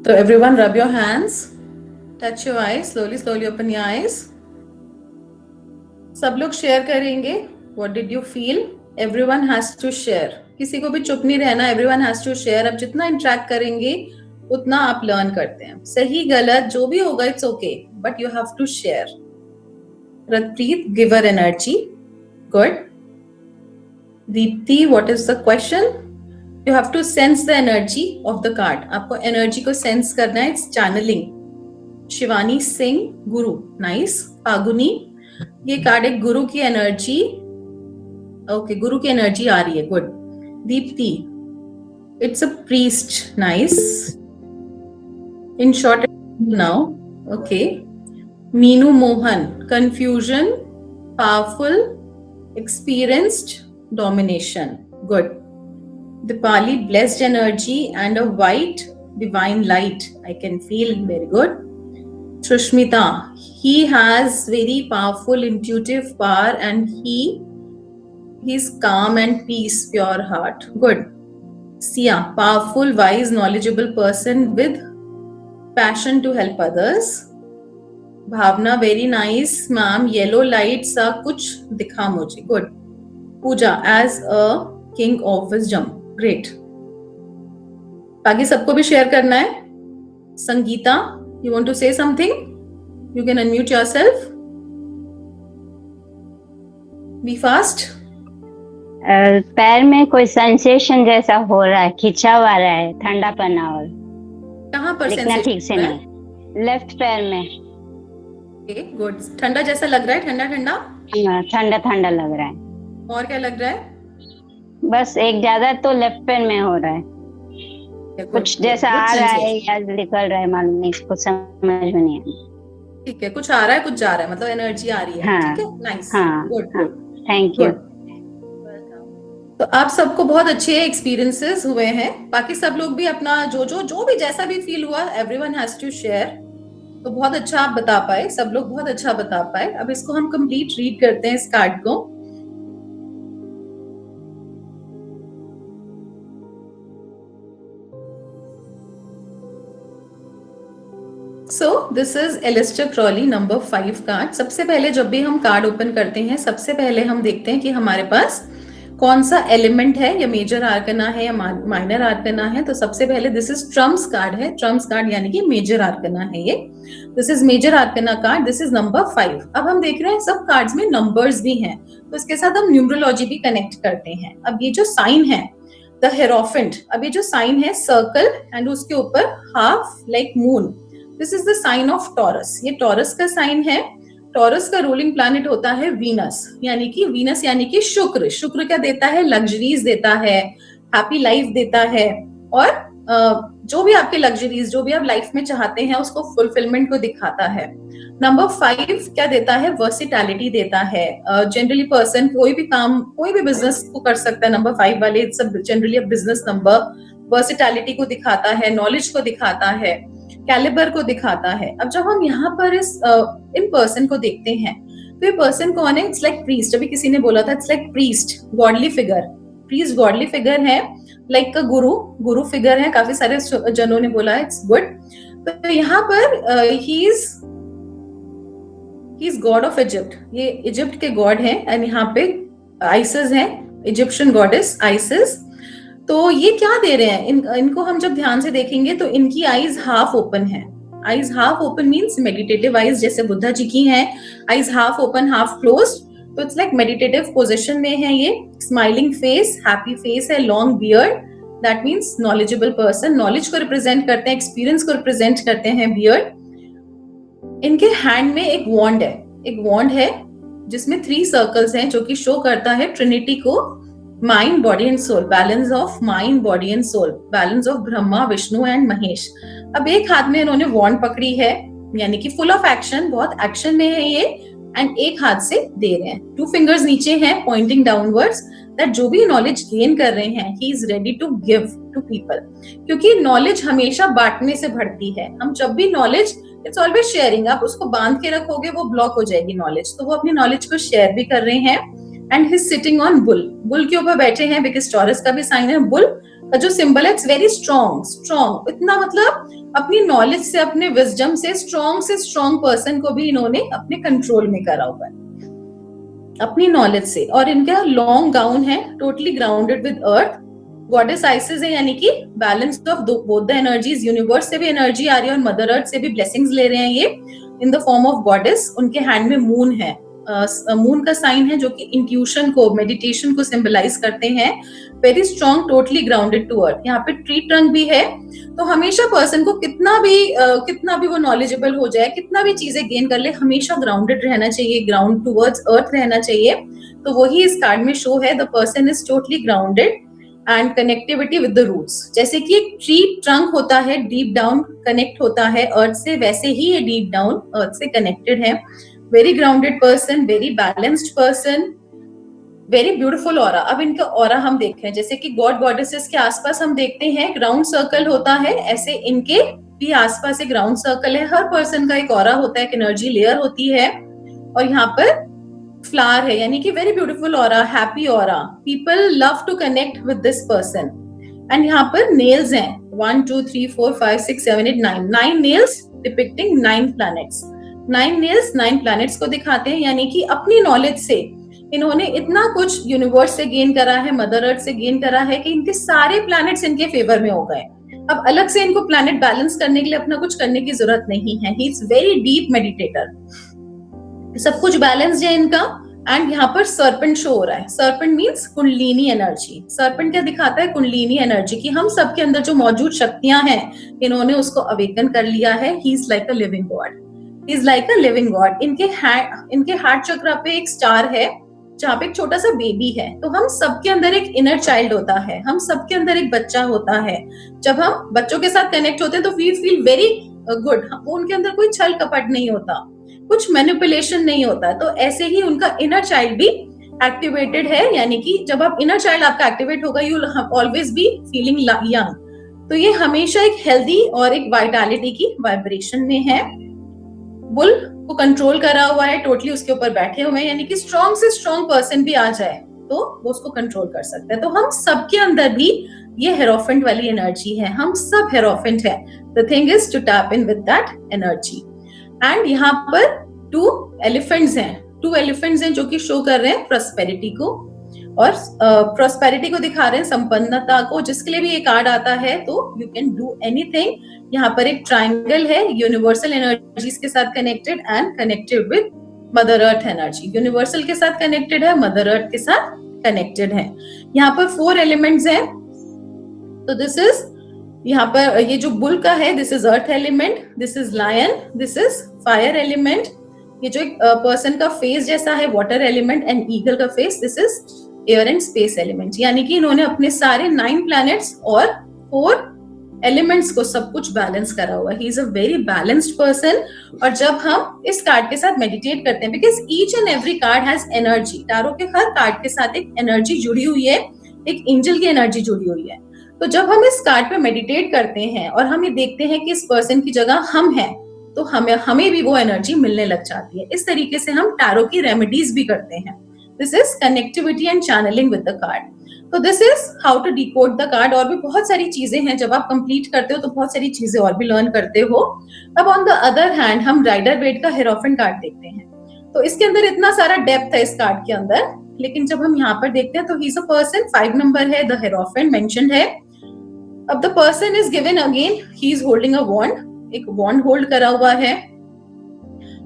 So everyone rub your hands, touch your eyes, slowly open your eyes. सब लोग शेयर करेंगे. What did you feel? Everyone has to share. किसी को भी चुप नहीं रहना. Everyone has to share. अब जितना इंटरेक्ट करेंगे उतना आप लर्न करते हैं. सही गलत जो भी होगा it's okay, but you have to share. Ratpreet, give her energy. Good. Deepti, what is the question? You have to sense the energy of the card. आपको एनर्जी को सेंस करना है. It's channeling. Shivani Singh, Guru, nice. फागुनी, ये card एक गुरु की energy. Okay, गुरु की energy आ रही है. Good. Deepti, it's a priest, nice. In short now. Okay. Meenu Mohan, confusion, powerful, experienced, domination. Good. Dipali, blessed energy and a white divine light. I can feel. Very good. Shushmita, he has very powerful intuitive power and he's calm and peace, pure heart. Good. Sia, powerful, wise, knowledgeable person with passion to help others. Bhavna, very nice ma'am. Yellow light सा कुछ दिखा मुझे. Good. Pooja, as a king of wisdom. Great. बाकी सबको भी share करना है. Sangeeta, you want to say something? You can unmute yourself. Be fast. पैर में कोई सेंसेशन जैसा हो रहा है, खिंचाव आ रहा है, ठंडापना. और कहाँ पर लिखना ठीक से नहीं. लेफ्ट पैर में. गुड. ठंडा जैसा लग रहा है. ठंडा ठंडा. ठंडा ठंडा लग रहा है. और क्या लग रहा है? बस एक ज्यादा तो लेफ्ट पैर में हो रहा है. कुछ जैसा आ रहा है या निकल रहा है, मालूम नहीं, कुछ समझ में नहीं आ रहा. ठीक है, कुछ आ रहा है, कुछ जा रहा है, मतलब एनर्जी आ रही है. हाँ, ठीक है, नाइस. हाँ, गुड. Thank you. तो आप सबको बहुत अच्छे एक्सपीरियंसेस हुए हैं. बाकी सब लोग भी अपना जो भी जैसा भी फील हुआ, एवरीवन हैज टू शेयर. तो बहुत अच्छा आप बता पाए, सब लोग बहुत अच्छा बता पाए. अब इसको हम कंप्लीट रीड करते हैं, इस कार्ड को. So this is Aleister Crowley number 5 card. सबसे पहले जब भी हम कार्ड ओपन करते हैं, सबसे पहले हम देखते हैं कि हमारे पास कौन सा एलिमेंट है, या मेजर आर्कना है या माइनर आर्कना है. तो सबसे पहले दिस इज ट्रम्प्स कार्ड है. ट्रम्प्स कार्ड यानी कि मेजर आर्कना है ये. This is major arcana card. This is number 5. अब हम देख रहे हैं सब कार्ड्स में नंबर्स भी हैं, तो इसके साथ हम न्यूमरोलॉजी भी कनेक्ट करते हैं. अब ये जो साइन है, द हेरोफेंट, अब ये जो साइन है सर्कल एंड उसके ऊपर half like moon, this is the sign of Taurus. ये टॉरस का साइन है. टॉरस का रूलिंग प्लैनेट होता है वीनस, यानी कि शुक्र. शुक्र क्या देता है? लग्जरीज देता है, हैप्पी लाइफ देता है, और जो भी आपके लग्जरीज, जो भी आप लाइफ में चाहते हैं, उसको फुलफिलमेंट को दिखाता है. नंबर 5 क्या देता है? वर्सिटैलिटी देता है. जनरली पर्सन कोई भी काम, कोई भी बिजनेस को कर सकता है. नंबर 5 वाले सब जनरली बिजनेस नंबर वर्सिटैलिटी को दिखाता है, नॉलेज को दिखाता है, कैलिबर को दिखाता है. अब जब हम यहाँ पर इस इन पर्सन को देखते हैं, तो ये पर्सन कौन है? It's like priest. अभी किसी ने बोला था it's like priest, godly figure. Priest godly figure है, लाइक गुरु फिगर है. काफी सारे जनों ने बोला इट्स गुड. तो यहाँ पर he is God of Egypt. ये इजिप्ट के गॉड हैं. एंड यहाँ पे आइसिस है, इजिप्शियन गॉडेस आइसिस. तो ये क्या दे रहे हैं? इनको हम जब ध्यान से देखेंगे तो इनकी आईज हाफ ओपन है. Eyes half open means meditative eyes, जैसे बुद्धा जी की हैं. Eyes half open half closed, तो इट्स लाइक मेडिटेटिव पोजीशन में है ये. स्माइलिंग फेस, हैप्पी फेस है, long beard, that means knowledgeable person. Knowledge को रिप्रेजेंट करते हैं, एक्सपीरियंस को रिप्रेजेंट करते हैं बियर्ड. इनके हैंड में एक वॉन्ड है जिसमें 3 सर्कल्स हैं, जो कि शो करता है ट्रिनिटी को, mind, body and soul, balance of mind, body and soul, balance of Brahma, Vishnu and Mahesh. अब एक हाथ में इन्होंने वॉन्ड पकड़ी है, यानी कि फुल ऑफ एक्शन, बहुत एक्शन में है ये, एंड एक हाथ से दे रहे हैं. 2 फिंगर्स नीचे हैं पॉइंटिंग डाउनवर्ड्स, दैट जो भी नॉलेज गेन कर रहे हैं, he is ready to give to people. क्योंकि नॉलेज हमेशा बांटने से बढ़ती है. हम जब भी नॉलेज, इट्स ऑलवेज शेयरिंग. आप उसको बांध के रखोगे, वो ब्लॉक हो जाएगी नॉलेज. तो वो अपनी नॉलेज को शेयर भी कर रहे हैं. And he sitting on bull. Bull के ऊपर बैठे हैं, बिकॉज टॉरस का भी साइन है. बुल का जो सिंबल है, इट्स वेरी स्ट्रॉन्ग. इतना मतलब अपनी नॉलेज से, अपने विजडम से स्ट्रॉन्ग पर्सन को भी इन्होंने अपने कंट्रोल में करा हुआ है अपनी नॉलेज से। और इनका लॉन्ग गाउन है, totally grounded with earth. Goddess ISIS है, यानी कि balance of both the energies. Universe से भी एनर्जी आ रही है और मदर अर्थ से भी ब्लेसिंग्स ले रहे हैं ये in the form of goddess. उनके हैंड में मून है, मून का साइन है, जो कि इंट्यूशन को, मेडिटेशन को सिंबलाइज करते हैं। Very strong, totally grounded to earth. यहाँ पे ट्री ट्रंक भी है। तो हमेशा पर्सन को कितना भी वो नॉलेजेबल हो जाए, कितना भी चीजें गेन कर ले, हमेशा ग्राउंडेड रहना चाहिए, ग्राउंड टूवर्ड्स अर्थ रहना चाहिए। तो वही इस कार्ड में शो है। The person is totally grounded and connectivity with the roots. जैसे कि एक ट्री ट्रंक होता है, डीप डाउन कनेक्ट होता है अर्थ से, वैसे ही ये डीप डाउन अर्थ से कनेक्टेड है। Very grounded person, very balanced person, very beautiful aura. अब इनका ऑरा हम देख रहे हैं, जैसे कि गॉड गॉडेसेस के आसपास हम देखते हैं एक राउंड सर्कल होता है, ऐसे इनके भी आसपास एक राउंड सर्कल है। हर पर्सन का एक ऑरा होता है, एक एनर्जी लेयर होती है। और यहाँ पर फ्लावर है, यानी कि very beautiful aura, happy aura. People love to connect with this person. And यहाँ पर नेल्स हैं, 1 2 3 4 5 6 7 8 9 9 nails depicting 9 planets. 9 nails 9 planets को दिखाते हैं, यानी कि अपनी नॉलेज से इन्होंने इतना कुछ यूनिवर्स से गेन करा है, मदर अर्थ से गेन करा है कि इनके सारे प्लैनेट्स इनके फेवर में हो गए। अब अलग से इनको प्लैनेट बैलेंस करने के लिए अपना कुछ करने की जरूरत नहीं है। He is very deep meditator, सब कुछ बैलेंस है इनका। एंड यहाँ पर सर्पेंट शो हो रहा है। Serpent means kundalini energy. Serpent क्या दिखाता है? कुंडलिनी एनर्जी, की हम सबके अंदर जो मौजूद शक्तियां हैं इन्होंने उसको अवेकन कर लिया है। He is like a living God, he is like a living God. इनके हार्ट चक्र पे एक स्टार है जहाँ पे एक छोटा सा बेबी है। तो हम सबके अंदर एक इनर चाइल्ड होता है, हम सबके अंदर एक बच्चा होता है। जब हम बच्चों के साथ कनेक्ट होते हैं तो वी फील वेरी गुड। उनके अंदर कोई छल कपट नहीं होता, कुछ मैनिपुलेशन नहीं होता। तो ऐसे ही उनका इनर चाइल्ड भी एक्टिवेटेड है, यानी कि जब आप इनर चाइल्ड आपका एक्टिवेट होगा, you will always be feeling young. तो ये हमेशा एक हेल्दी और एक वाइटलिटी की वाइब्रेशन में है। बुल को कंट्रोल करा हुआ है, टोटली उसके ऊपर बैठे हुए हैं, यानी कि स्ट्रॉन्ग से स्ट्रॉन्ग पर्सन भी आ जाए तो वो उसको कंट्रोल कर सकता है। तो हम सबके अंदर भी ये हेरोफेंट वाली एनर्जी है, हम सब हेरोफेंट है। The thing is to tap in with that energy. And यहाँ पर 2 एलिफेंट्स हैं, 2 एलिफेंट्स हैं जो कि शो कर रहे हैं प्रॉस्पेरिटी को, और प्रॉस्पेरिटी को दिखा रहे हैं, संपन्नता को। जिसके लिए भी ये कार्ड आता है तो यू कैन डू एनीथिंग। यहाँ पर एक ट्राइंगल है, यूनिवर्सल एनर्जीज के साथ connected and connected with mother earth energy. Universal के साथ कनेक्टेड है, मदर अर्थ के साथ कनेक्टेड है। यहाँ पर 4 एलिमेंट्स हैं। तो दिस इज, यहाँ पर ये जो बुल का है, this is earth element, this is lion, this is fire element. ये जो एक पर्सन का फेस जैसा है वाटर एलिमेंट, एंड ईगल का face, this is air and space element. यानी कि इन्होंने अपने सारे 9 प्लैनेट्स और 4 एलिमेंट्स को सब कुछ बैलेंस करा हुआ है। He is a very balanced person. और जब हम इस कार्ड के साथ मेडिटेट करते हैं, because each and every card has energy, tarot के हर कार्ड के साथ एक एनर्जी जुड़ी हुई है, एक एंजल की एनर्जी जुड़ी हुई है। तो जब हम इस कार्ड पे मेडिटेट करते हैं और हम ये देखते हैं कि इस पर्सन की जगह हम हैं, तो हमें भी वो एनर्जी मिलने लग जाती है। इस तरीके से हम टैरो की रेमेडीज भी करते हैं। This is connectivity and channelling with the card. तो this is how to decode the card. और भी बहुत सारी चीजें हैं, जब आप कंप्लीट करते हो तो बहुत सारी चीजें और भी लर्न करते हो। अब ऑन द अदर हैंड हम राइडर वेट का हेरोफेंट कार्ड देखते हैं। तो इसके अंदर इतना सारा डेप्थ है इस कार्ड के अंदर, लेकिन जब हम यहाँ पर देखते हैं तो he is a person, 5 number है, द हेरोफेंट मेंशन्ड है। अब the person is given again, he is holding a wand, एक वॉन्ड होल्ड करा हुआ है।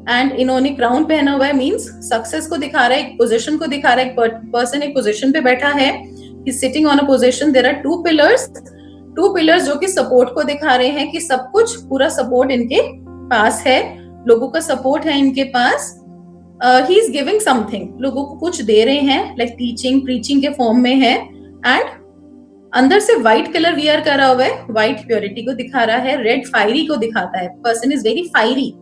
एंड इन्होंने क्राउन पहना हुआ है, मींस सक्सेस को दिखा रहा है, एक पोजीशन को दिखा रहा है। एक पर्सन एक पोजीशन पे बैठा है, he is sitting on a position. There are 2 pillars जो कि सपोर्ट को दिखा रहे हैं कि सब कुछ, पूरा सपोर्ट इनके पास है, लोगों का सपोर्ट है इनके पास। ही इज गिविंग समथिंग, लोगों को कुछ दे रहे हैं, लाइक टीचिंग, प्रीचिंग के फॉर्म में है। एंड अंदर से व्हाइट कलर वियर करा हुआ है, व्हाइट प्योरिटी को दिखा रहा है, रेड फायरी को दिखाता है। Person is very fiery,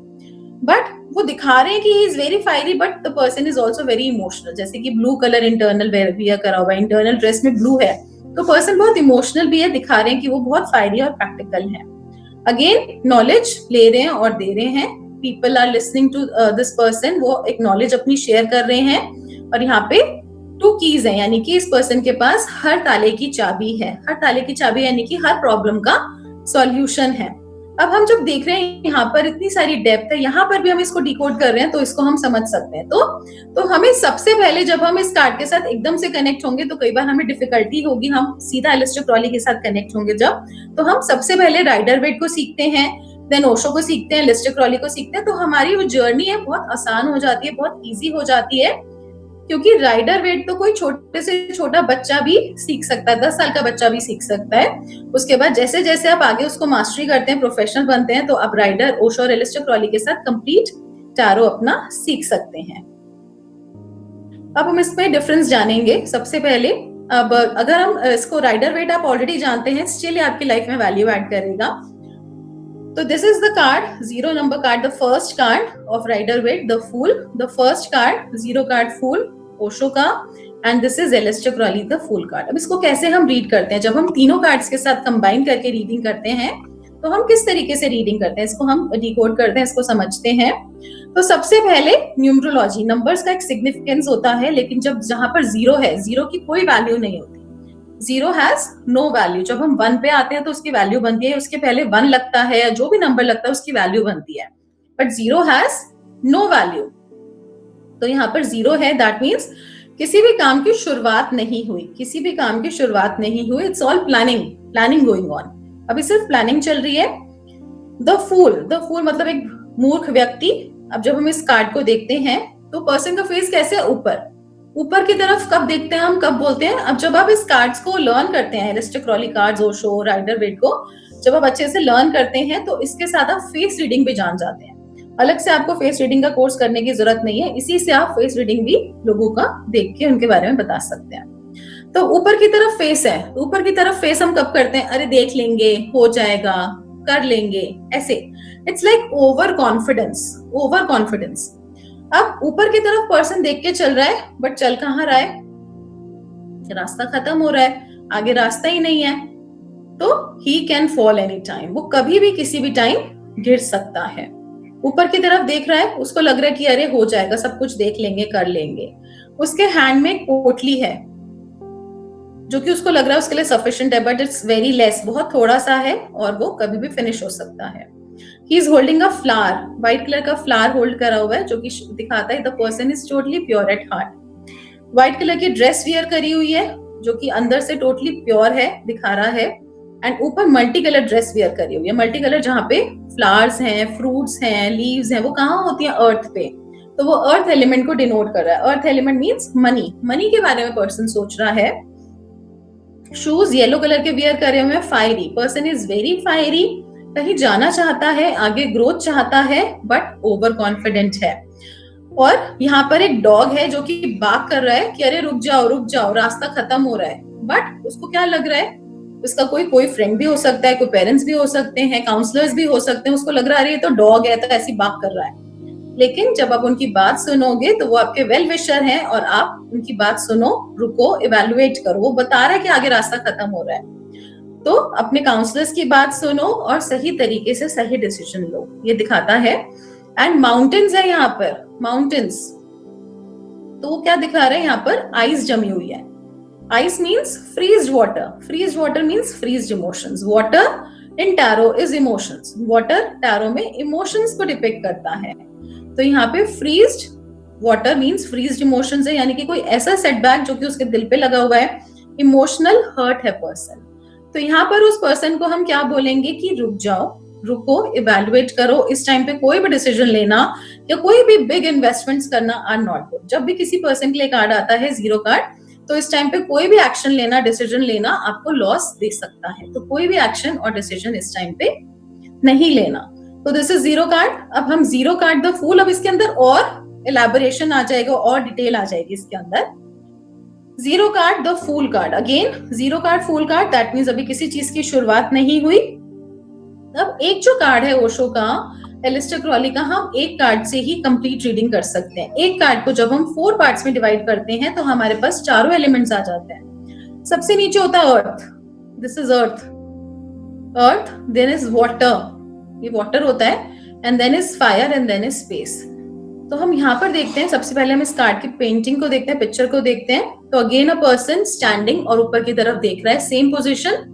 but वो दिखा रहे हैं कि he is very fiery, but the person is also very emotional. जैसे कि ब्लू कलर इंटरनल वियर करा हुआ है, इंटरनल ड्रेस में ब्लू है, तो पर्सन बहुत इमोशनल भी है, दिखा रहे हैं कि वो बहुत फायरी और प्रैक्टिकल है। अगेन नॉलेज ले रहे हैं और दे रहे हैं। People are listening to this person, वो एक नॉलेज अपनी शेयर कर रहे हैं। और यहाँ पे 2 कीज है, यानी कि इस पर्सन के पास हर ताले की चाबी है। हर ताले की चाबी यानी कि हर प्रॉब्लम का सॉल्यूशन है। अब हम जब देख रहे हैं यहाँ पर इतनी सारी डेप्थ है, यहाँ पर भी हम इसको डिकोड कर रहे हैं, तो इसको हम समझ सकते हैं। तो हमें सबसे पहले जब हम इस कार्ड के साथ एकदम से कनेक्ट होंगे तो कई बार हमें डिफिकल्टी होगी, हम सीधा एलिस्टर क्रॉली के साथ कनेक्ट होंगे जब, तो हम सबसे पहले राइडर वेट को सीखते हैं, देन ओशो को सीखते हैं, एलिस्टर क्रॉली को सीखते हैं, तो हमारी वो जर्नी है बहुत आसान हो जाती है, बहुत ईजी हो जाती है, क्योंकि राइडर वेट तो कोई छोटे से छोटा बच्चा भी सीख सकता है, 10 साल का बच्चा भी सीख सकता है। उसके बाद जैसे जैसे आप आगे उसको मास्टरी करते हैं, प्रोफेशनल बनते हैं, तो आप राइडर, ओशो और एलिस्टर क्रॉली के साथ कंप्लीट टैरो अपना सीख सकते हैं। अब हम इसमें डिफरेंस जानेंगे। सबसे पहले अब अगर हम इसको राइडर वेट आप ऑलरेडी जानते हैं, स्टिल आपकी लाइफ में वैल्यू ऐड करेगा। तो this is the card, 0 number card, the first card of Rider Waite, the fool, the first card 0 card fool Osho का, and this is Aleister Crowley the fool card. अब इसको कैसे हम read करते हैं, जब हम तीनों कार्ड्स के साथ कंबाइन करके रीडिंग करते हैं तो हम किस तरीके से रीडिंग करते हैं, इसको हम डिकोड करते हैं, इसको समझते हैं। तो सबसे पहले न्यूमरोलॉजी, नंबर्स का एक सिग्निफिकेंस होता है, लेकिन जब जहां पर 0 है, 0 की कोई वैल्यू नहीं होती, 0 हैज नो वैल्यू। जब हम 1 पे आते हैं तो उसकी वैल्यू बनती है, उसके पहले 1 लगता है या जो भी नंबर लगता है उसकी वैल्यू बनती है, बट 0 हैज नो वैल्यू। तो यहाँ पर 0 है, दैट मीन्स किसी भी काम की शुरुआत नहीं हुई, किसी भी काम की शुरुआत नहीं हुई, it's all planning going on, अभी सिर्फ प्लानिंग चल रही है। द फूल मतलब एक मूर्ख व्यक्ति। अब जब हम इस कार्ड को देखते हैं तो पर्सन का फेस कैसे है, ऊपर की तरफ कब देखते हैं हम, कब बोलते हैं, अब जब आप इस कार्ड्स को लर्न करते हैं, Aleister Crowley cards, Osho, Rider Waite को जब आप अच्छे से लर्न करते हैं तो इसके साथ आप फेस रीडिंग भी जान जाते हैं। अलग से आपको फेस रीडिंग का कोर्स करने की जरूरत नहीं है, इसी से आप फेस रीडिंग भी लोगों का देख के उनके बारे में बता सकते हैं। तो ऊपर की तरफ फेस है, ऊपर की तरफ फेस हम कब करते हैं, अरे देख लेंगे, हो जाएगा, कर लेंगे, ऐसे, इट्स लाइक ओवर कॉन्फिडेंस। अब ऊपर की तरफ पर्सन देख के चल रहा है, बट चल कहाँ रहा है, रास्ता खत्म हो रहा है, आगे रास्ता ही नहीं है, तो he can fall any time, वो कभी भी किसी भी टाइम गिर सकता है। ऊपर की तरफ देख रहा है, उसको लग रहा है कि अरे हो जाएगा, सब कुछ देख लेंगे, कर लेंगे। उसके हैंड में पोटली है जो कि उसको लग रहा है उसके लिए सफिशिएंट है, बट इट्स वेरी लेस, बहुत थोड़ा सा है और वो कभी भी फिनिश हो सकता है। He is holding a flower, white colour का फ्लावर होल्ड करा हुआ है, जो कि दिखाता है the person is totally pure at heart. White colour की ड्रेस वियर करी हुई है जो कि अंदर से टोटली प्योर है, दिखा रहा है, एंड ऊपर मल्टी कलर ड्रेस वियर करी हुई है। मल्टी कलर जहाँ पे फ्लावर्स हैं, फ्रूट्स हैं, लीव्स हैं, वो कहाँ होती है, अर्थ पे, तो वो अर्थ एलिमेंट को डिनोट कर रहा है। अर्थ एलिमेंट मीन्स मनी के बारे में पर्सन सोच रहा है। शूज येलो कलर के वियर करे हुए हैं, fiery, person is very fiery, कहीं जाना चाहता है, आगे ग्रोथ चाहता है, बट ओवर कॉन्फिडेंट है। और यहाँ पर एक डॉग है जो कि बाक कर रहा है कि अरे रुक जाओ, रास्ता खत्म हो रहा है, बट उसको क्या लग रहा है, उसका कोई फ्रेंड भी हो सकता है, कोई पेरेंट्स भी हो सकते हैं, काउंसलर्स भी हो सकते हैं, उसको लग रहा है अरे ये तो डॉग है, तो ऐसी बाक कर रहा है। लेकिन जब आप उनकी बात सुनोगे तो वो आपके वेल विशर हैं और आप उनकी बात सुनो, रुको, इवैल्यूएट करो, वो बता रहा है कि आगे रास्ता खत्म हो रहा है, तो अपने काउंसलर्स की बात सुनो और सही तरीके से सही डिसीजन लो, ये दिखाता है। एंड माउंटेन्स है यहाँ पर, माउंटेन्स, तो वो क्या दिखा रहे हैं, यहाँ पर आइस जमी हुई है। Ice means freezed water means freezed emotions. Water in tarot is emotions, water tarot में इमोशंस को डिपिक्ट करता है। तो यहाँ पे freezed water means freezed emotions है, यानी कि कोई ऐसा सेटबैक जो कि उसके दिल पे लगा हुआ है, इमोशनल हर्ट है पर्सन। तो यहाँ पर उस पर्सन को हम क्या बोलेंगे कि रुको, इवैल्यूएट करो, इस टाइम पे कोई भी डिसीजन लेना या कोई भी बिग इन्वेस्टमेंट्स करना आर नॉट गुड। जब भी किसी पर्सन के लिए कार्ड आता है 0 कार्ड, तो इस टाइम पे कोई भी एक्शन लेना, डिसीजन लेना आपको लॉस दे सकता है, तो कोई भी एक्शन और डिसीजन इस टाइम पे नहीं लेना। तो दिस इज 0 कार्ड। अब हम 0 कार्ड द फूल, अब इसके अंदर और एलैबोरेशन आ जाएगा और डिटेल आ जाएगी इसके अंदर। 0 card the fool card, again 0 card fool card, that means अभी किसी चीज की शुरुआत नहीं हुई। अब एक जो कार्ड है ओशो का, एलिस्टर क्रॉली का, हम एक कार्ड से ही कंप्लीट रीडिंग कर सकते हैं। एक कार्ड को जब हम 4 पार्ट्स में डिवाइड करते हैं तो हमारे पास चारों एलिमेंट्स आ जाते हैं। सबसे नीचे होता है earth, this is earth, then is water, ये वाटर होता है, and then is fire, and then is space. तो हम यहाँ पर देखते हैं, सबसे पहले हम इस कार्ड की पेंटिंग को देखते हैं, पिक्चर को देखते हैं। तो अगेन अ पर्सन स्टैंडिंग और ऊपर की तरफ देख रहा है, सेम पोजीशन।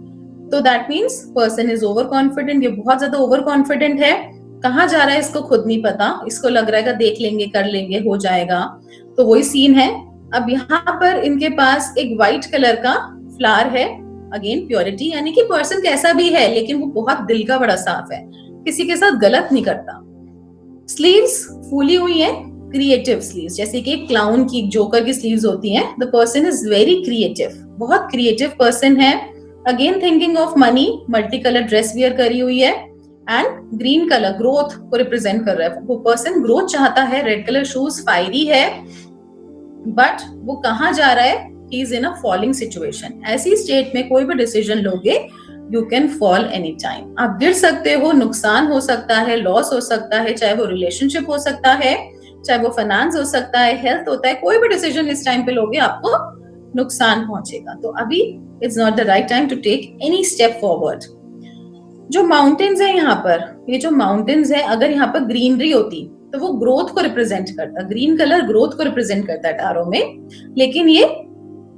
तो that means person is over confident, ये बहुत ज्यादा ओवर कॉन्फिडेंट है, कहाँ जा रहा है इसको खुद नहीं पता, इसको लग रहा है कि देख लेंगे, कर लेंगे, हो जाएगा। तो वही सीन है। अब यहाँ पर इनके पास एक व्हाइट कलर का फ्लावर है, अगेन प्योरिटी, यानी कि पर्सन कैसा भी है लेकिन वो बहुत दिल का बड़ा साफ है, किसी के साथ गलत नहीं करता। स्लीव्स फूली हुई है, क्रिएटिव स्लीव्स, जैसे कि क्लाउन की, जोकर की स्लीव्स होती हैं। The person is very creative, बहुत क्रिएटिव पर्सन है। Again thinking of money, multi colour dress wear करी हुई है एंड ग्रीन कलर ग्रोथ को रिप्रेजेंट कर रहा है। वो पर्सन ग्रोथ चाहता है, रेड कलर शूज, फायरी है, बट वो कहाँ जा रहा है? He is in a falling situation. ऐसी स्टेट में कोई भी डिसीजन लोगे, you can fall any time, आप गिर सकते हो, नुकसान हो सकता है, लॉस हो सकता है, चाहे वो रिलेशनशिप हो सकता है, चाहे वो फाइनेंस हो सकता है, हेल्थ होता है, कोई भी डिसीजन इस टाइम पे लोगे आपको नुकसान पहुंचेगा। तो अभी it's not the right time to take any step forward. जो माउंटेन्स है यहाँ पर, ये जो माउंटेन्स है, अगर यहाँ पर ग्रीनरी होती तो वो ग्रोथ को रिप्रेजेंट करता, ग्रीन कलर ग्रोथ को रिप्रेजेंट करता है टैरो में, लेकिन ये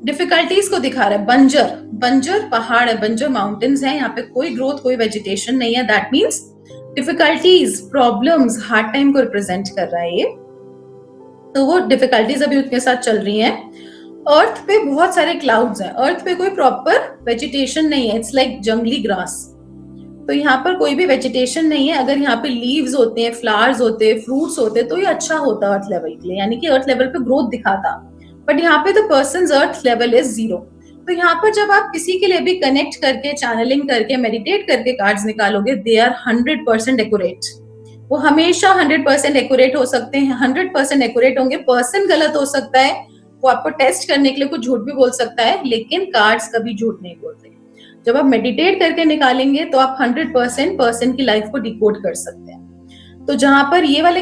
डिफिकल्टीज को दिखा रहा है। बंजर, बंजर पहाड़ है, बंजर माउंटेन्स है, यहाँ पे कोई ग्रोथ, कोई वेजिटेशन नहीं है। That means difficulties, problems, hard time को रिप्रेजेंट कर रहा है ये। तो वो डिफिकल्टीज अभी उनके साथ चल रही हैं। अर्थ पे बहुत सारे क्लाउड्स हैं, अर्थ पे कोई प्रॉपर वेजिटेशन नहीं है, इट्स लाइक जंगली ग्रास। तो यहाँ पर कोई भी वेजिटेशन नहीं है। अगर यहाँ पे लीव्स होते हैं, फ्लावर्स होते हैं, फ्रूट्स होते हैं, तो ये अच्छा होता अर्थ लेवल के लिए, यानी कि अर्थ लेवल पे ग्रोथ दिखाता। बट यहाँ पे the persons earth level is 0। तो यहाँ पर जब आप किसी के लिए भी कनेक्ट करके, चैनलिंग करके, मेडिटेट करके कार्ड्स निकालोगे, दे आर 100% एक्यूरेट। वो हमेशा 100% एक्यूरेट हो सकते हैं, 100% एक्यूरेट होंगे। पर्सन गलत हो सकता है, वो आपको टेस्ट करने के लिए कुछ झूठ भी बोल सकता है, लेकिन कार्ड्स कभी झूठ नहीं बोलते। जब आप मेडिटेट करके निकालेंगे तो आप 100% पर्सन की लाइफ को डिकोड कर सकते हैं। तो जहां पर ये वाले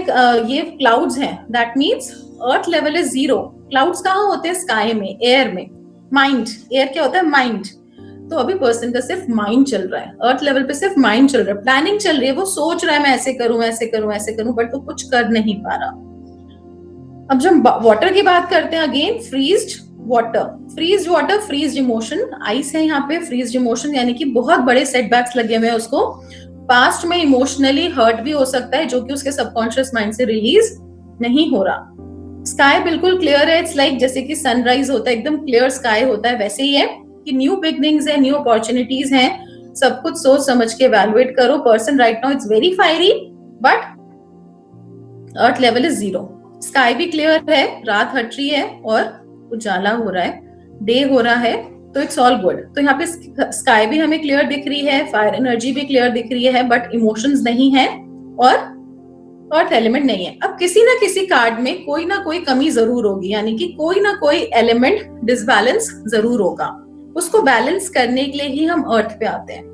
ये क्लाउड्स हैं, that means earth level is 0। Clouds कहाँ होते हैं? स्काई में, एयर में। माइंड, एयर क्या होता है? माइंड। तो अभी पर्सन का सिर्फ माइंड चल रहा है, अर्थ लेवल पे सिर्फ माइंड चल रहा है, प्लानिंग चल रही है, वो सोच रहा है मैं ऐसे करूं, ऐसे करूं, ऐसे करूं, बट वो कुछ कर नहीं पा रहा। अब जब वाटर की बात करते हैं, again freezed water, freezed water, freezed emotion, ice है यहाँ पे, फ्रीज्ड इमोशन, यानी कि बहुत बड़े सेटबैक्स लगे हुए हैं उसको। पास्ट में इमोशनली हर्ट भी हो सकता है, जो कि उसके सबकॉन्शियस माइंड से रिलीज नहीं हो रहा। स्काई बिल्कुल क्लियर है, इट्स लाइक जैसे कि सनराइज होता है, एकदम क्लियर स्काई होता है, वैसे ही है कि न्यू बिगनिंग्स है, न्यू अपॉर्चुनिटीज हैं, सब कुछ सोच समझ के एवेलुएट करो। Person right now it's very fiery, but earth level is 0। Sky भी क्लियर है, रात हट रही है और उजाला हो रहा है, डे हो रहा है, तो इट्स ऑल गुड। तो यहाँ पे स्काई भी हमें क्लियर दिख रही है, फायर एनर्जी भी क्लियर दिख रही है, बट इमोशंस नहीं है और अर्थ एलिमेंट नहीं है। अब किसी ना किसी कार्ड में कोई ना कोई कमी जरूर होगी, यानी कि कोई ना कोई एलिमेंट डिसबैलेंस जरूर होगा। उसको बैलेंस करने के लिए ही हम अर्थ पे आते हैं।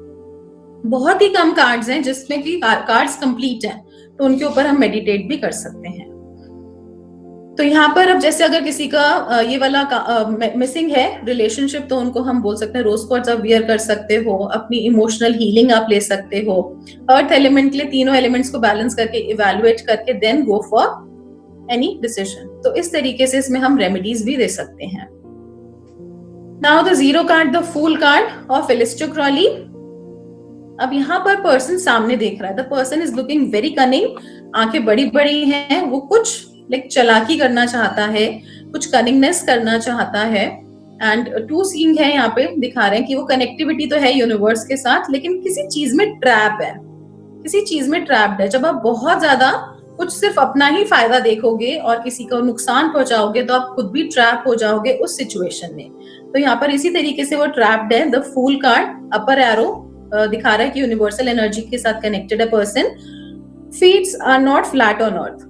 बहुत ही कम कार्ड्स हैं जिसमें कि कार्ड्स कंप्लीट हैं, तो उनके ऊपर हम मेडिटेट भी कर सकते हैं। तो यहाँ पर अब जैसे अगर किसी का ये वाला मिसिंग है रिलेशनशिप, तो उनको हम बोल सकते हैं रोज क्वार्ट्ज आप वियर कर सकते हो, अपनी इमोशनल हीलिंग आप ले सकते हो। अर्थ एलिमेंट के लिए तीनों एलिमेंट्स को बैलेंस करके, इवैल्यूएट करके, then go for any decision. तो इस तरीके से इसमें हम रेमेडीज भी दे सकते हैं। Now the 0 card, the fool card of Aleister Crowley. अब यहाँ पर पर्सन सामने देख रहा है, the person is looking very cunning, आंखें बड़ी बड़ी हैं, वो कुछ चालाकी करना चाहता है, कुछ कनिंगनेस करना चाहता है। एंड 2 सीइंग है यहाँ पे, दिखा रहे हैं कि वो कनेक्टिविटी तो है यूनिवर्स के साथ, लेकिन किसी चीज में ट्रैप है, किसी चीज में ट्रैप्ड है। जब आप बहुत ज्यादा कुछ सिर्फ अपना ही फायदा देखोगे और किसी को नुकसान पहुंचाओगे, तो आप खुद भी ट्रैप हो जाओगे उस सिचुएशन में। तो यहाँ पर इसी तरीके से वो ट्रैप्ड है। The fool card, upper arrow दिखा रहा है कि यूनिवर्सल एनर्जी के साथ कनेक्टेड है person. Feets are not flat on earth,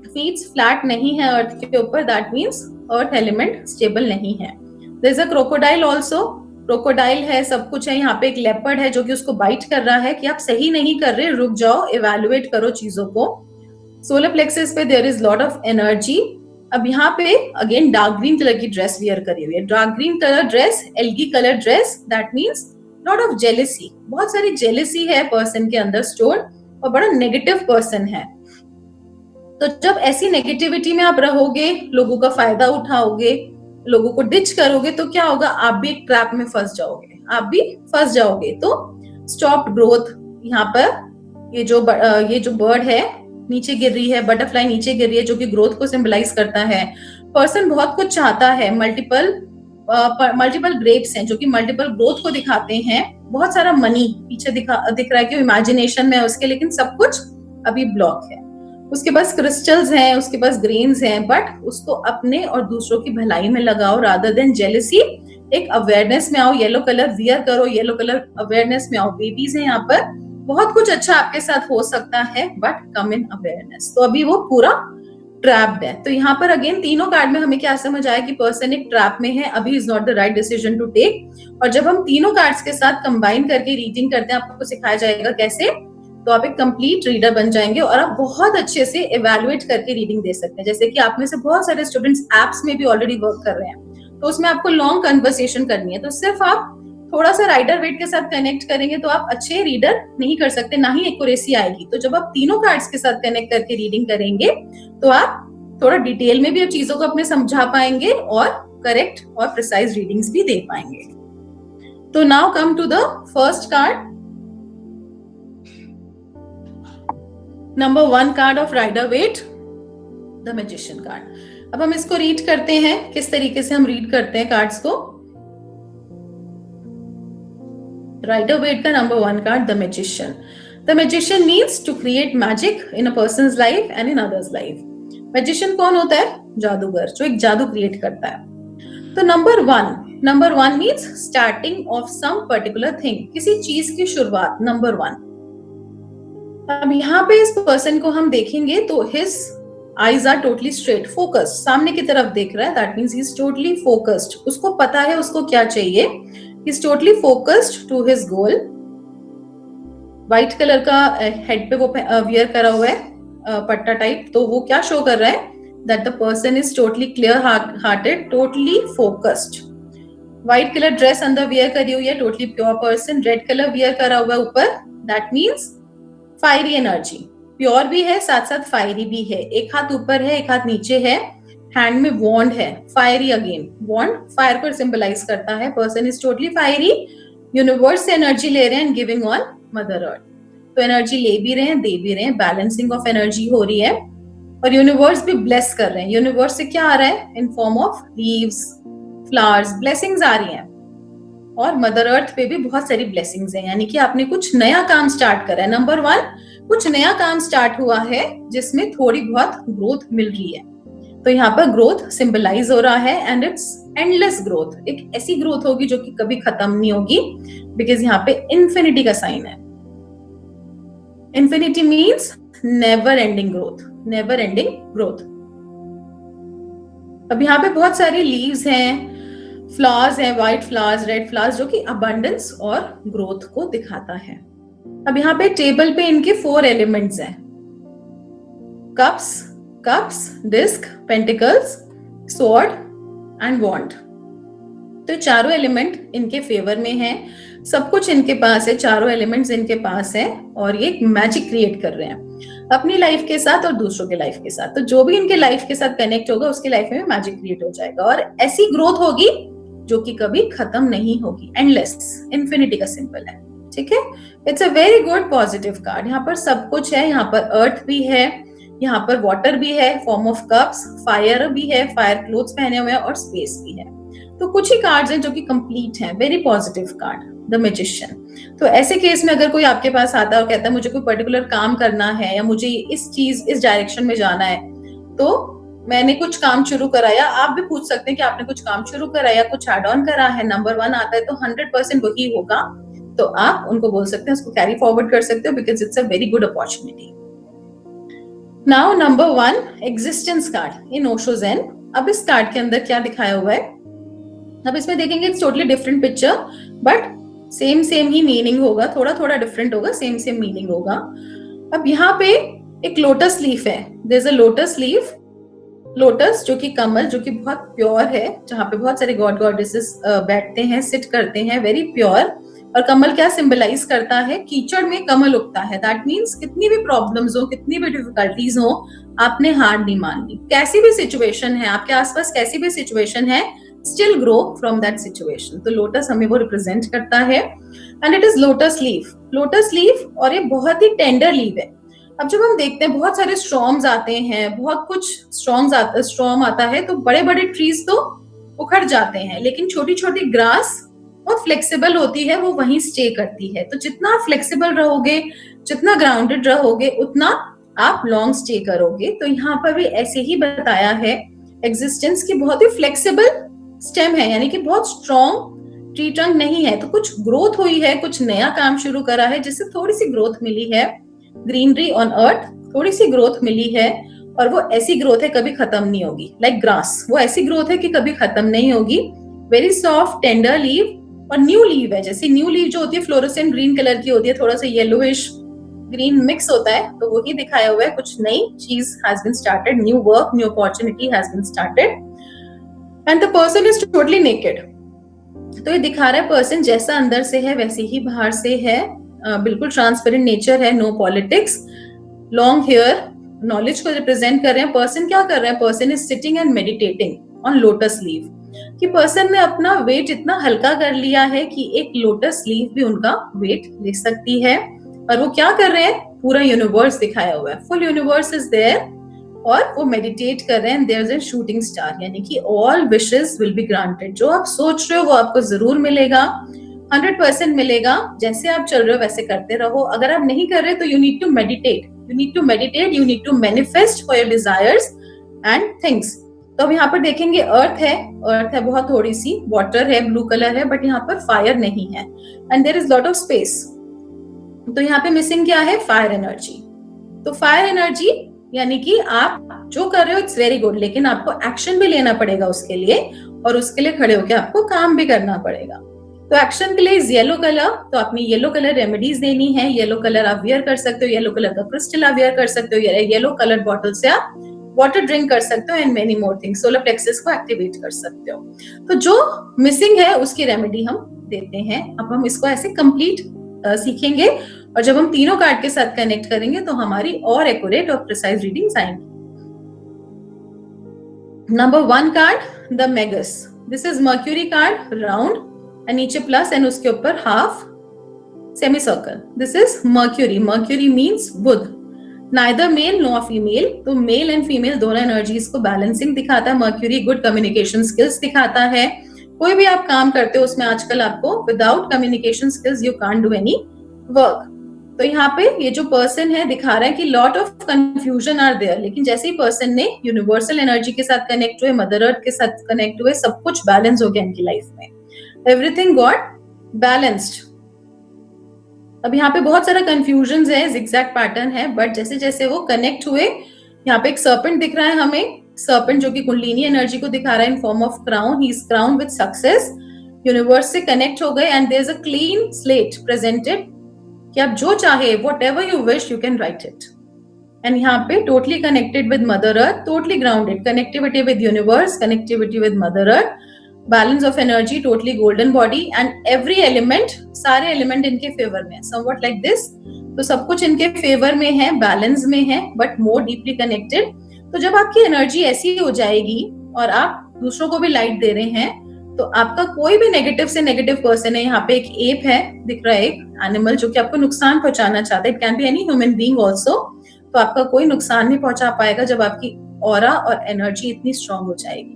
feets flat नहीं है अर्थ के ऊपर, that means earth element stable नहीं है। There is a crocodile also, crocodile है, सब कुछ है। यहाँ पे एक लेपर्ड है जो कि उसको बाइट कर रहा है कि आप सही नहीं कर रहे, रुक जाओ, इवैल्यूएट करो चीजों को। सोलर प्लेक्सस पे there is lot of energy. अब यहाँ पे अगेन डार्क ग्रीन कलर की ड्रेस वियर करी हुई है, dark green colour dress, algae colour dress, that means lot of jealousy, बहुत सारी जेलेसी है पर्सन के अंदर स्टोर, और बड़ा नेगेटिव पर्सन है। तो जब ऐसी नेगेटिविटी में आप रहोगे, लोगों का फायदा उठाओगे, लोगों को डिच करोगे, तो क्या होगा? आप भी एक ट्रैप में फंस जाओगे, आप भी फंस जाओगे। तो स्टॉप ग्रोथ, यहाँ पर ये जो बर्ड है नीचे गिर रही है, बटरफ्लाई नीचे गिर रही है, जो कि ग्रोथ को सिंबलाइज करता है। पर्सन बहुत कुछ चाहता है, मल्टीपल ग्रेप्स हैं जो कि मल्टीपल ग्रोथ को दिखाते हैं। बहुत सारा मनी पीछे दिख रहा है कि इमेजिनेशन में है उसके, लेकिन सब कुछ अभी ब्लॉक है। उसके पास क्रिस्टल्स हैं, उसके पास ग्रेन्स हैं, बट उसको अपने और दूसरों की भलाई में लगाओ रादर देन जेलसी। एक अवेयरनेस में आओ, येलो कलर वियर करो, येलो कलर अवेयरनेस में आओ। बेबीज हैं यहाँ पर, बहुत कुछ अच्छा आपके साथ हो सकता है, बट कम इन अवेयरनेस। तो अभी वो पूरा ट्रैप्ड है। तो यहाँ पर अगेन तीनों कार्ड में हमें क्या समझ आया कि पर्सन एक ट्रैप में है, अभी is not the right decision to take. और जब हम तीनों कार्ड्स के साथ कंबाइन करके रीडिंग करते हैं, आपको सिखाया जाएगा कैसे, तो आप एक कंप्लीट रीडर बन जाएंगे और आप बहुत अच्छे से इवैल्यूएट करके रीडिंग दे सकते हैं। जैसे कि आप में से बहुत सारे स्टूडेंट्स एप्स में भी ऑलरेडी वर्क कर रहे हैं, तो उसमें आपको लॉन्ग कन्वर्सेशन करनी है, तो सिर्फ आप थोड़ा सा राइडर वेट के साथ कनेक्ट करेंगे तो आप अच्छे रीडर नहीं कर सकते, ना ही एक्यूरेसी आएगी। तो जब आप तीनों कार्ड्स के साथ कनेक्ट करके रीडिंग करेंगे तो आप थोड़ा डिटेल में भी अब चीजों को अपने समझा पाएंगे और करेक्ट और प्रिसाइज रीडिंग्स भी दे पाएंगे। तो now come to the first card, number 1 card of Rider Waite, the magician card. अब हम इसको रीड करते हैं, किस तरीके से हम रीड करते हैं कार्ड्स को। राइडर वेट का number 1 card, the magician. The magician means to create magic in a person's life and in others life. Magician कौन होता है? जादूगर, जो एक जादू क्रिएट करता है। तो number 1 means starting of some particular thing, किसी चीज की शुरुआत, नंबर 1। अब यहाँ पे इस पर्सन को हम देखेंगे तो his eyes are totally straight, focused, सामने की तरफ देख रहा है, that means he is totally focused. उसको पता है उसको क्या चाहिए, he is totally focused to his goal. White colour का हेड पे वो वियर करा हुआ है पट्टा टाइप, तो वो क्या शो कर रहा है, that the person is totally clear hearted, totally focused. White colour dress अंदर वियर करी हुई है, totally pure person. Red colour wear करा हुआ है ऊपर, that means fiery energy, pure भी है साथ साथ फायरी भी है। एक हाथ ऊपर है, एक हाथ नीचे है, हैंड में वॉन्ड है, फायरी अगेन, वॉन्ड फायर को सिंबलाइज करता है। Person is totally fiery, universe से एनर्जी ले रहे हैं, गिविंग ऑन मदर अर्थ। तो एनर्जी ले भी रहे हैं, दे भी रहे हैं, बैलेंसिंग ऑफ एनर्जी हो रही है और यूनिवर्स भी ब्लेस कर रहे हैं। यूनिवर्स से क्या आ रहा है, in form of leaves, flowers, blessings आ रही हैं। और मदर अर्थ पे भी बहुत सारी ब्लेसिंग्स हैं, यानी कि आपने कुछ नया काम स्टार्ट करा है। नंबर 1, कुछ नया काम स्टार्ट हुआ है जिसमें थोड़ी बहुत ग्रोथ मिल रही है। तो यहाँ पर ग्रोथ सिंबलाइज हो रहा है एंड इट्स एंडलेस ग्रोथ, एक ऐसी ग्रोथ होगी जो कि कभी खत्म नहीं होगी, बिकॉज यहाँ पे इन्फिनिटी का साइन है। Infinity means never ending growth, never ending growth. अब यहाँ पे बहुत सारे लीव्स हैं, फ्लावर्स हैं, व्हाइट फ्लावर्स, रेड फ्लावर्स, जो कि अबंडेंस और ग्रोथ को दिखाता है। अब यहाँ पे टेबल पे इनके 4 एलिमेंट्स हैं, cups, disc, pentacles, sword and wand. तो चारों एलिमेंट इनके फेवर में हैं, सब कुछ इनके पास है, चारों एलिमेंट्स इनके पास है और ये एक मैजिक क्रिएट कर रहे हैं अपनी लाइफ के साथ और दूसरों के लाइफ के साथ। तो जो भी इनके लाइफ के साथ कनेक्ट होगा उसकी लाइफ में मैजिक क्रिएट हो जाएगा और ऐसी ग्रोथ होगी जो कि कभी खत्म नहीं होगी, एंडलेस, इन्फिनिटी का सिंबल है। ठीक है, it's a very good positive card. यहाँ पर सब कुछ है, यहाँ पर अर्थ भी है, यहाँ पर वाटर भी है फॉर्म ऑफ कप्स, फायर भी है, फायर क्लोथ्स पहने हुए हैं और स्पेस भी है। तो कुछ ही कार्ड्स हैं जो कि कंप्लीट हैं, very positive card, the magician. तो ऐसे केस में अगर कोई आपके पास आता है और कहता है मुझे कोई पर्टिकुलर काम करना है या मुझे इस डायरेक्शन में जाना है, तो मैंने कुछ काम शुरू कराया, आप भी पूछ सकते हैं कि आपने कुछ काम शुरू कराया, कुछ एड ऑन करा है, नंबर 1 आता है तो 100% वही होगा। तो आप उनको बोल सकते हैं, उसको कैरी फॉरवर्ड कर सकते हो, because it's a very good opportunity. Now number 1, existence card in Osho Zen. अब इस कार्ड के अंदर क्या दिखाया हुआ है, अब इसमें देखेंगे it's totally different picture, but same he meaning होगा, थोड़ा डिफरेंट होगा, सेम मीनिंग होगा। अब यहाँ पे एक लोटस लीफ है, there is a lotus leaf, lotus जो कि कमल, जो कि बहुत प्योर है, जहाँ पे बहुत सारे गॉड गॉडेसेस बैठते हैं, सिट करते हैं, वेरी प्योर। और कमल क्या सिंबलाइज करता है, कीचड़ में कमल उगता है, दैट मीन्स कितनी भी प्रॉब्लम्स हो, कितनी भी डिफिकल्टीज हो, आपने हार नहीं माननी। कैसी भी सिचुएशन है आपके आसपास, कैसी भी सिचुएशन है, still grow from that situation. तो लोटस हमें वो रिप्रेजेंट करता है and it is lotus leaf. Lotus leaf, और ये बहुत ही टेंडर लीव है. अब जब हम देखते हैं बहुत सारे स्टॉर्म्स आते हैं, बहुत कुछ स्टॉर्म आता है, तो बड़े बड़े ट्रीज तो उखड़ जाते हैं, लेकिन छोटी छोटी ग्रास बहुत फ्लेक्सिबल होती है, वो वहीं स्टे करती है. तो जितना फ्लेक्सिबल रहोगे, जितना ग्राउंडेड रहोगे, उतना आप लॉन्ग स्टे करोगे. तो यहाँ पर भी ऐसे ही बताया है एग्जिस्टेंस की बहुत ही फ्लेक्सिबल स्टेम है, यानी कि बहुत स्ट्रॉन्ग ट्री ट्रंक नहीं है. तो कुछ ग्रोथ हुई है, कुछ नया काम शुरू करा है, जिससे थोड़ी सी ग्रोथ मिली है. ग्रीनरी ऑन अर्थ, थोड़ी सी ग्रोथ मिली है, और वो ऐसी ग्रोथ है कभी खत्म नहीं होगी. लाइक ग्रास, वो ऐसी ग्रोथ है कि कभी खत्म नहीं होगी. वेरी सॉफ्ट टेंडर लीव, और न्यू लीव है. जैसे न्यू लीव जो होती है फ्लोरोसेंट ग्रीन कलर की होती है, थोड़ा सा येलोइश ग्रीन मिक्स होता है, तो वही दिखाया हुआ है. कुछ नई चीज has been started, new work, new opportunity has been started, and the person is totally naked. तो ये दिखा रहा है पर्सन जैसा अंदर से है वैसे ही बाहर से है. बिल्कुल ट्रांसपेरेंट नेचर है, no politics, long hair, knowledge को रिप्रेजेंट कर रहे हैं. पर्सन क्या कर रहे हैं? Person is sitting and meditating on lotus leaves. कि पर्सन ने अपना वेट इतना हल्का कर लिया है कि एक लोटस लीव भी उनका वेट ले सकती है. और वो क्या कर रहे हैं? पूरा यूनिवर्स दिखाया हुआ है, फुल यूनिवर्स इज देयर, और वो मेडिटेट कर रहे हैं. There is a shooting star, यानी कि all wishes will be granted. जो आप सोच रहे हो वो आपको जरूर मिलेगा, 100% मिलेगा. जैसे आप चल रहे हो वैसे करते रहो. अगर आप नहीं कर रहे तो you need to meditate, you need to manifest for your desires and things. तो अब यहाँ पर देखेंगे अर्थ है बहुत थोड़ी सी, वाटर है, ब्लू कलर है, बट यहाँ पर फायर नहीं है. And there is lot of space. तो यहाँ पे मिसिंग क्या है? Fire energy. तो फायर एनर्जी यानी कि आप जो कर रहे हो इट्स वेरी गुड, लेकिन आपको एक्शन भी लेना पड़ेगा उसके लिए, और उसके लिए खड़े होकर आपको काम भी करना पड़ेगा. तो एक्शन के लिए इज येलो कलर. तो अपनी येलो कलर रेमेडीज देनी है. येलो कलर आप वेयर कर सकते हो, येलो कलर का क्रिस्टल आप वेयर कर सकते हो, येलो कलर बॉटल से आप वाटर ड्रिंक कर सकते हो, and many more things. Solar plexus को एक्टिवेट कर सकते हो. तो जो मिसिंग है उसकी रेमेडी हम देते हैं. अब हम इसको ऐसे कंप्लीट सीखेंगे, और जब हम तीनों कार्ड के साथ कनेक्ट करेंगे तो हमारी और एक्यूरेट और प्रिसाइज रीडिंग्स आएंगी. Number 1 card, the magus. This is Mercury card, round, और नीचे प्लस, एंड उसके ऊपर half semi circle. This is Mercury. Mercury means Budh. Neither male no female. तो मेल एंड फीमेल दोनों एनर्जीज को बैलेंसिंग दिखाता है. मर्क्यूरी गुड कम्युनिकेशन स्किल्स दिखाता है. कोई भी आप काम करते हो उसमें आजकल आपको without communication skills you can't do any work. तो यहाँ पे ये जो पर्सन है दिखा रहा है कि lot of confusion are there, लेकिन जैसे ही पर्सन ने यूनिवर्सल एनर्जी के साथ कनेक्ट हुए, मदर अर्थ के साथ कनेक्ट हुए, सब कुछ बैलेंस हो गया इनकी लाइफ में. Everything got balanced. अब यहाँ पे बहुत सारा कंफ्यूजन है, जिगजैग पैटर्न है, बट जैसे जैसे वो कनेक्ट हुए, यहाँ पे एक सर्पेंट दिख रहा है हमें. सर्पेंट जो कि कुंडलिनी एनर्जी को दिखा रहा है in form of crown. He is crown with success. Universe से कनेक्ट हो गए, and there is a clean slate presented कि आप जो चाहे, whatever you wish, you can write it. And यहाँ पे totally connected with Mother Earth, totally grounded, connectivity with universe, connectivity with Mother Earth, balance of energy, totally golden body, and every element, सारे element इनके favor में है, somewhat like this. तो सब कुछ इनके favor में है, balance में है, but more deeply connected. तो जब आपकी energy ऐसी हो जाएगी और आप दूसरों को भी light दे रहे हैं, तो आपका कोई भी नेगेटिव से नेगेटिव पर्सन है. यहाँ पे एक एप है दिख रहा है, एक एनिमल जो कि आपको नुकसान पहुंचाना चाहता है. It can be any human being also. तो आपका कोई नुकसान नहीं पहुंचा पाएगा जब आपकी ऑरा और एनर्जी इतनी स्ट्रांग हो जाएगी.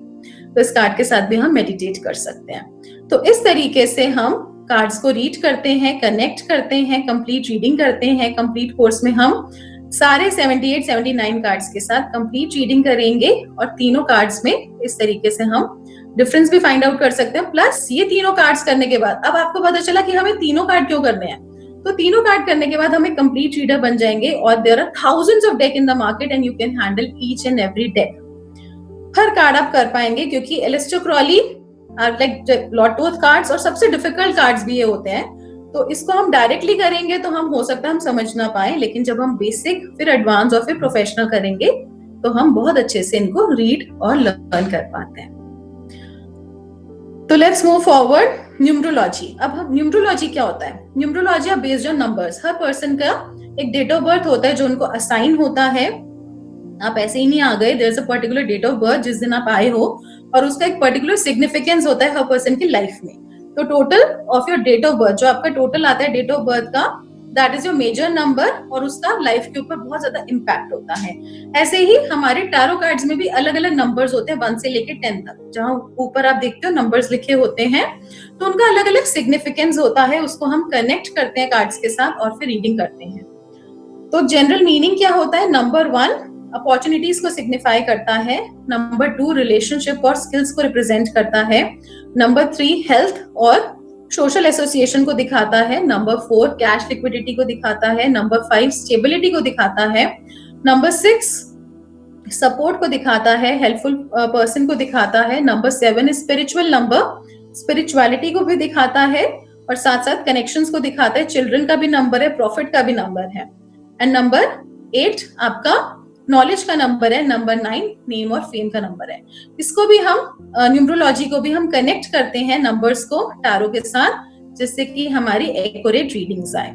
तो इस कार्ड के साथ भी हम मेडिटेट कर सकते हैं. तो इस तरीके से हम कार्ड्स को रीड करते हैं, कनेक्ट करते हैं, कंप्लीट रीडिंग करते हैं. कंप्लीट कोर्स में हम सारे 78, 79 कार्ड्स के साथ कंप्लीट रीडिंग करेंगे, और तीनों कार्ड्स में इस तरीके से हम डिफरेंस भी फाइंड आउट कर सकते हैं. प्लस ये तीनों कार्ड्स करने के बाद अब आपको पता चला कि हमें तीनों कार्ड क्यों करने हैं. तो तीनों कार्ड करने के बाद हम एक कंप्लीट रीडर बन जाएंगे, और there are thousands of deck in the market, and you can handle each and every deck. हर कार्ड आप कर पाएंगे, क्योंकि Aleister Crowley are like Thoth cards, और सबसे डिफिकल्ट कार्ड्स भी ये होते हैं. तो इसको हम डायरेक्टली करेंगे तो हम हो सकता है हम समझ ना पाए, लेकिन जब हम बेसिक फिर एडवांस और फिर प्रोफेशनल करेंगे तो हम बहुत अच्छे से इनको रीड और लर्न कर पाते हैं. तो लेट्स मूव फॉरवर्ड. न्यूमरोलॉजी. अब हम न्यूमरोलॉजी क्या होता है? Numerology based on numbers. Her person का एक डेट ऑफ बर्थ होता है जो उनको असाइन होता है, आप ऐसे ही नहीं आ गए, there is a particular date of birth जिस दिन आप आए हो, और उसका एक पर्टिकुलर सिग्निफिकेंस होता है हर पर्सन की लाइफ में। तो total of your date of birth, जो आपका टोटल आता है डेट ऑफ बर्थ का, that is your major number, और उसका लाइफ के ऊपर बहुत ज्यादा इम्पैक्ट होता है। ऐसे ही हमारे टैरो कार्ड्स में भी अलग अलग नंबर्स होते हैं 1 से लेके 10 तक। जहां ऊपर आप देखते हो नंबर्स लिखे होते हैं, तो उनका अलग अलग सिग्निफिकेंस होता है, उसको हम कनेक्ट करते हैं कार्ड्स के साथ और फिर रीडिंग करते हैं। तो जनरल मीनिंग क्या होता है? नंबर 1 अपॉर्चुनिटीज को सिग्निफाई करता है, नंबर 2 रिलेशनशिप और स्किल्स को रिप्रेजेंट करता है, नंबर 3 हेल्थ और सोशल एसोसिएशन को दिखाता है, नंबर 4 कैश लिक्विडिटी को दिखाता है, नंबर 5 स्टेबिलिटी को दिखाता है, नंबर 6 सपोर्ट को दिखाता है, हेल्पफुल पर्सन को दिखाता है, नंबर 7 स्पिरिचुअल नंबर, स्पिरिचुअलिटी को भी दिखाता है और साथ साथ कनेक्शंस को दिखाता है, चिल्ड्रन का भी नंबर है, प्रॉफिट का भी नंबर है, एंड नंबर 8 आपका नॉलेज का नंबर है, नंबर 9 नेम और फेम का नंबर है। इसको भी हम न्यूमरोलॉजी को भी हम कनेक्ट करते हैं नंबर्स को टैरो के साथ, जिससे कि हमारी एक्यूरेट रीडिंग्स आए।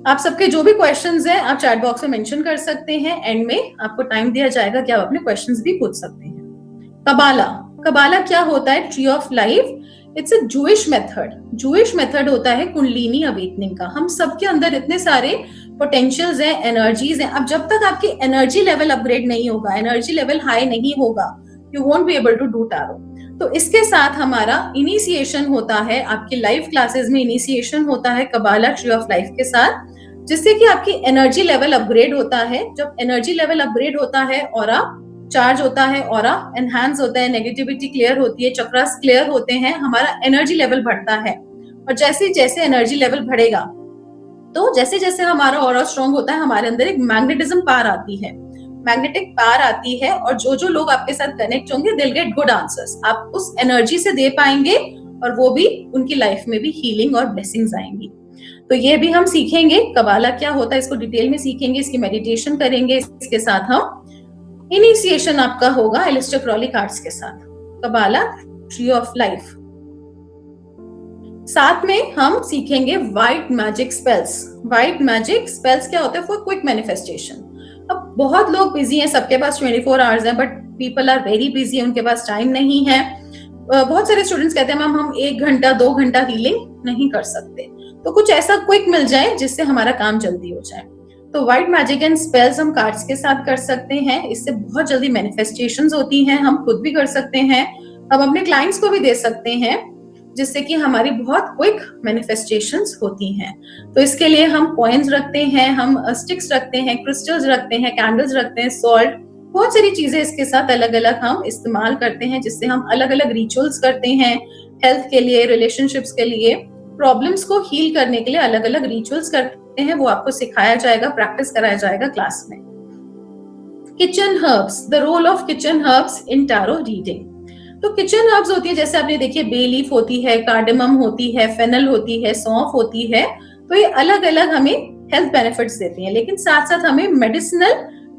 आप सबके जो भी क्वेश्चंस हैं आप चैट बॉक्स में मेंशन कर सकते हैं, एंड में आपको टाइम दिया जाएगा कि आप अपने क्वेश्चंस भी पूछ सकते हैं। कबाला, कबाला क्या होता है? Tree of life, it's a Jewish method. Jewish method होता है कुंडलिनी अवेकनिंग का। हम सबके अंदर इतने सारे पोटेंशियल्स हैं, एनर्जीज हैं। अब जब तक आपकी एनर्जी लेवल अपग्रेड नहीं होगा, एनर्जी लेवल हाई नहीं होगा, you won't be able to do tarot. तो इसके साथ हमारा इनिशिएशन होता है, आपकी लाइव क्लासेस में इनिशिएशन होता है कबाला ट्री ऑफ लाइफ के साथ, जिससे कि आपकी एनर्जी लेवल अपग्रेड होता है। जब एनर्जी लेवल अपग्रेड होता है, ऑरा चार्ज होता है, ऑरा एनहांस होता है, नेगेटिविटी क्लियर होती है, चक्रास क्लियर होते हैं, हमारा एनर्जी लेवल बढ़ता है। और जैसे जैसे एनर्जी लेवल बढ़ेगा, तो जैसे जैसे हमारा ऑरा स्ट्रांग होता है, हमारे अंदर एक मैग्नेटिज्म पावर आती है, मैग्नेटिक पावर आती है, और जो जो लोग आपके साथ कनेक्ट होंगे they will get good answers. आप उस एनर्जी से दे पाएंगे और वो भी उनकी लाइफ में भी हीलिंग और ब्लेसिंग्स आएंगी। तो ये भी हम सीखेंगे कबाला क्या होता है, इसको डिटेल में सीखेंगे, इसकी मेडिटेशन करेंगे। इसके साथ हम इनिशिएशन आपका होगा एलिस्टर क्रॉली कार्ड्स के साथ, कबाला ट्री ऑफ लाइफ। साथ में हम सीखेंगे white magic spells. White magic spells क्या होता है? For quick manifestation. अब बहुत लोग बिजी हैं, सबके पास 24 आवर्स हैं, but people are very busy, उनके पास टाइम नहीं है। बहुत सारे स्टूडेंट्स कहते हैं मैम हम 1 घंटा 2 घंटा हीलिंग नहीं कर सकते, तो कुछ ऐसा क्विक मिल जाए जिससे हमारा काम जल्दी हो जाए। तो व्हाइट मैजिक एंड स्पेल्स हम कार्ड्स के साथ कर सकते हैं, इससे बहुत जल्दी मैनिफेस्टेशंस होती हैं, हम खुद भी कर सकते हैं, हम अपने क्लाइंट्स को भी दे सकते हैं, जिससे कि हमारी बहुत क्विक मैनिफेस्टेशंस होती हैं। तो इसके लिए हम कॉइन्स रखते हैं, हम स्टिक्स रखते हैं, क्रिस्टल्स रखते हैं, कैंडल्स रखते हैं, सॉल्ट, बहुत सारी चीजें इसके साथ अलग अलग हम इस्तेमाल करते हैं, जिससे हम अलग अलग रिचुअल्स करते हैं हेल्थ के लिए, रिलेशनशिप्स के लिए, प्रॉब्लम्स को हील करने के लिए अलग अलग रिचुअल्स करते हैं। वो आपको सिखाया जाएगा, प्रैक्टिस कराया जाएगा क्लास में। Kitchen herbs, the role of kitchen herbs in tarot reading. तो किचन हर्ब्स होती है, जैसे आपने देखिए बे लीफ होती है, कार्डेमम होती है, फेनल होती है, सौंफ होती है। तो ये अलग अलग हमें हेल्थ बेनिफिट्स देती हैं, लेकिन साथ साथ हमें मेडिसिनल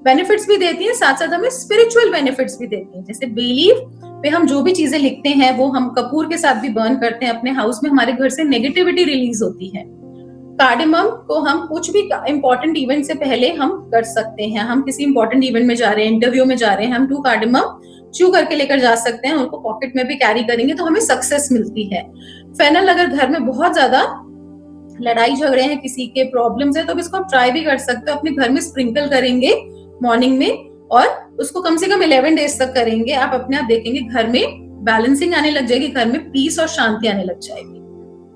बेनिफिट्स भी देती हैं, साथ साथ हमें स्पिरिचुअल बेनिफिट्स भी देती हैं। जैसे बे लीफ पे हम जो भी चीजें लिखते हैं वो हम कपूर के साथ भी बर्न करते हैं अपने हाउस में, हमारे घर से नेगेटिविटी रिलीज होती है। कार्डेमम को हम कुछ भी इंपॉर्टेंट इवेंट से पहले हम कर सकते हैं। हम किसी इंपॉर्टेंट इवेंट में जा रहे हैं, इंटरव्यू में जा रहे हैं, हम 2 कार्डेमम च्यू करके लेकर जा सकते हैं, उनको पॉकेट में भी कैरी करेंगे तो हमें सक्सेस मिलती है। फेनल, अगर घर में बहुत ज्यादा लड़ाई झगड़े हैं, किसी के प्रॉब्लम्स है, तो इसको आप ट्राई भी कर सकते हो, अपने घर में स्प्रिंकल करेंगे मॉर्निंग में, और उसको कम से कम 11 डेज तक करेंगे। आप अपने आप देखेंगे घर में बैलेंसिंग आने लग जाएगी, घर में पीस और शांति आने लग जाएगी।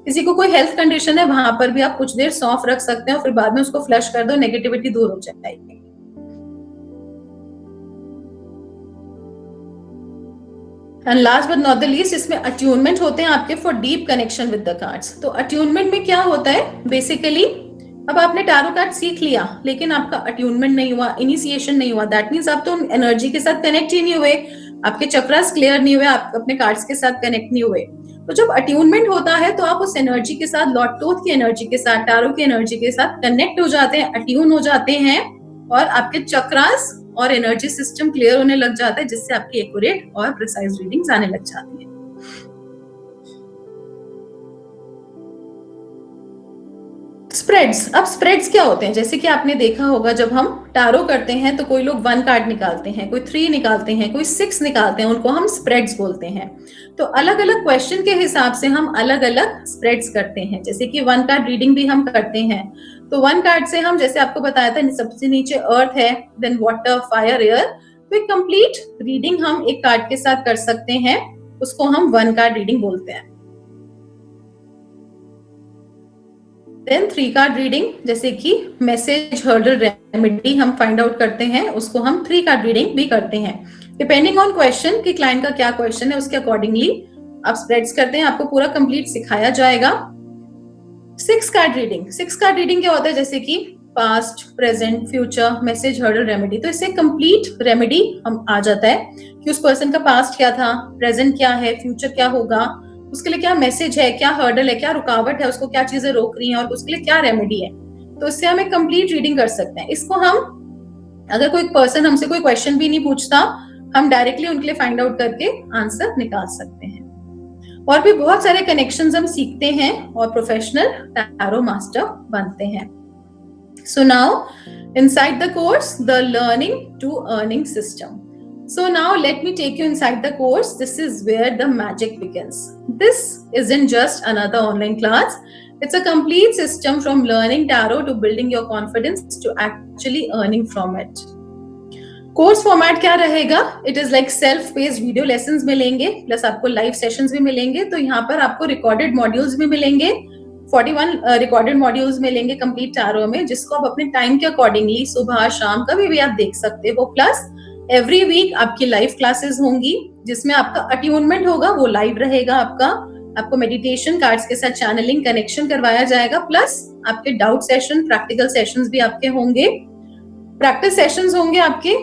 किसी को कोई हेल्थ कंडीशन है, वहां पर भी आप कुछ देर सौंफ रख सकते हैं और फिर बाद में उसको फ्लश कर दो, नेगेटिविटी दूर हो जाएगी। And last but not the least, इसमें अट्यूनमेंट होते हैं आपके for deep connection with the cards. तो अट्यूनमेंट में क्या होता है? बेसिकली अब आपने टैरो कार्ड सीख लिया, लेकिन आपका अट्यूनमेंट नहीं हुआ, इनिशिएशन नहीं हुआ, दैट मींस आप तो एनर्जी के साथ कनेक्ट ही नहीं हुए, आपके चक्रास क्लियर नहीं हुए, आप अपने कार्ड्स के साथ कनेक्ट नहीं हुए। तो जब अट्यूनमेंट होता है तो आप उस एनर्जी के साथ, लॉर्ड टोथ की एनर्जी के साथ, टैरो की एनर्जी के साथ कनेक्ट हो जाते हैं, अट्यून हो जाते हैं, और आपके चक्रास और एनर्जी सिस्टम क्लियर होने लग जाता है, जिससे आपकी एक्यूरेट और प्रिसाइज रीडिंग्स आने लग जाती है। स्प्रेड्स। अब स्प्रेड्स क्या होते हैं? जैसे कि आपने देखा होगा जब हम टारो करते हैं तो कोई लोग 1 कार्ड निकालते हैं, कोई 3 निकालते हैं, कोई 6 निकालते हैं, उनको हम स्प्रेड्स बोलते हैं। तो अलग अलग क्वेश्चन के हिसाब से हम अलग अलग स्प्रेड्स करते हैं। जैसे कि 1 कार्ड रीडिंग भी हम करते हैं, तो 1 कार्ड से हम, जैसे आपको बताया था, सबसे नीचे अर्थ है, देन वाटर, फायर, एयर, तो एक कंप्लीट रीडिंग हम एक कार्ड के साथ कर सकते हैं, उसको हम 1 कार्ड रीडिंग बोलते हैं। देन 3 कार्ड रीडिंग, जैसे कि मैसेज, हर्डल, रेमेडी हम फाइंड आउट करते हैं, उसको हम 3 कार्ड रीडिंग भी करते हैं। डिपेंडिंग ऑन क्वेश्चन कि क्लाइंट का क्या क्वेश्चन है, उसके अकॉर्डिंगली आप स्प्रेड्स करते हैं। आपको पूरा कंप्लीट सिखाया जाएगा। 6 कार्ड रीडिंग, 6 कार्ड रीडिंग क्या होता है? जैसे कि past, present, future, message, hurdle, remedy. तो इससे कंप्लीट रेमेडी हम आ जाता है कि उस पर्सन का पास्ट क्या था, प्रेजेंट क्या है, फ्यूचर क्या होगा, उसके लिए क्या मैसेज है, क्या हर्डल है, क्या रुकावट है, उसको क्या चीजें रोक रही हैं, और उसके लिए क्या रेमेडी है। तो इससे हम एक कंप्लीट रीडिंग कर सकते हैं। इसको हम, अगर कोई पर्सन हमसे कोई क्वेश्चन भी नहीं पूछता, हम डायरेक्टली उनके लिए फाइंड आउट करके आंसर निकाल सकते हैं। और भी बहुत सारे कनेक्शंस हम सीखते हैं और प्रोफेशनल टैरो मास्टर बनते हैं। So now, inside the course, the learning to earning system. So now let me take you inside the course. This is where the magic begins. This isn't just another online class. It's a complete system from learning tarot to building your confidence to actually earning from it. Course format क्या रहेगा? It is like self paced video lessons मिलेंगे, plus आपको live sessions भी मिलेंगे। तो यहाँ पर आपको रिकॉर्डेड मॉड्यूल्स भी मिलेंगे, 41 रिकॉर्डेड मॉड्यूल्स मिलेंगे कंप्लीट टैरो में, जिसको आप अपने टाइम के अकॉर्डिंगली सुबह शाम कभी भी आप देख सकते हो। प्लस एवरी वीक आपकी लाइव क्लासेस होंगी, जिसमें आपका अट्यूनमेंट होगा, वो लाइव रहेगा आपको मेडिटेशन कार्ड्स के साथ चैनलिंग कनेक्शन करवाया जाएगा, प्लस आपके डाउट सेशन, प्रैक्टिकल सेशंस भी आपके होंगे, प्रैक्टिस सेशंस होंगे आपके,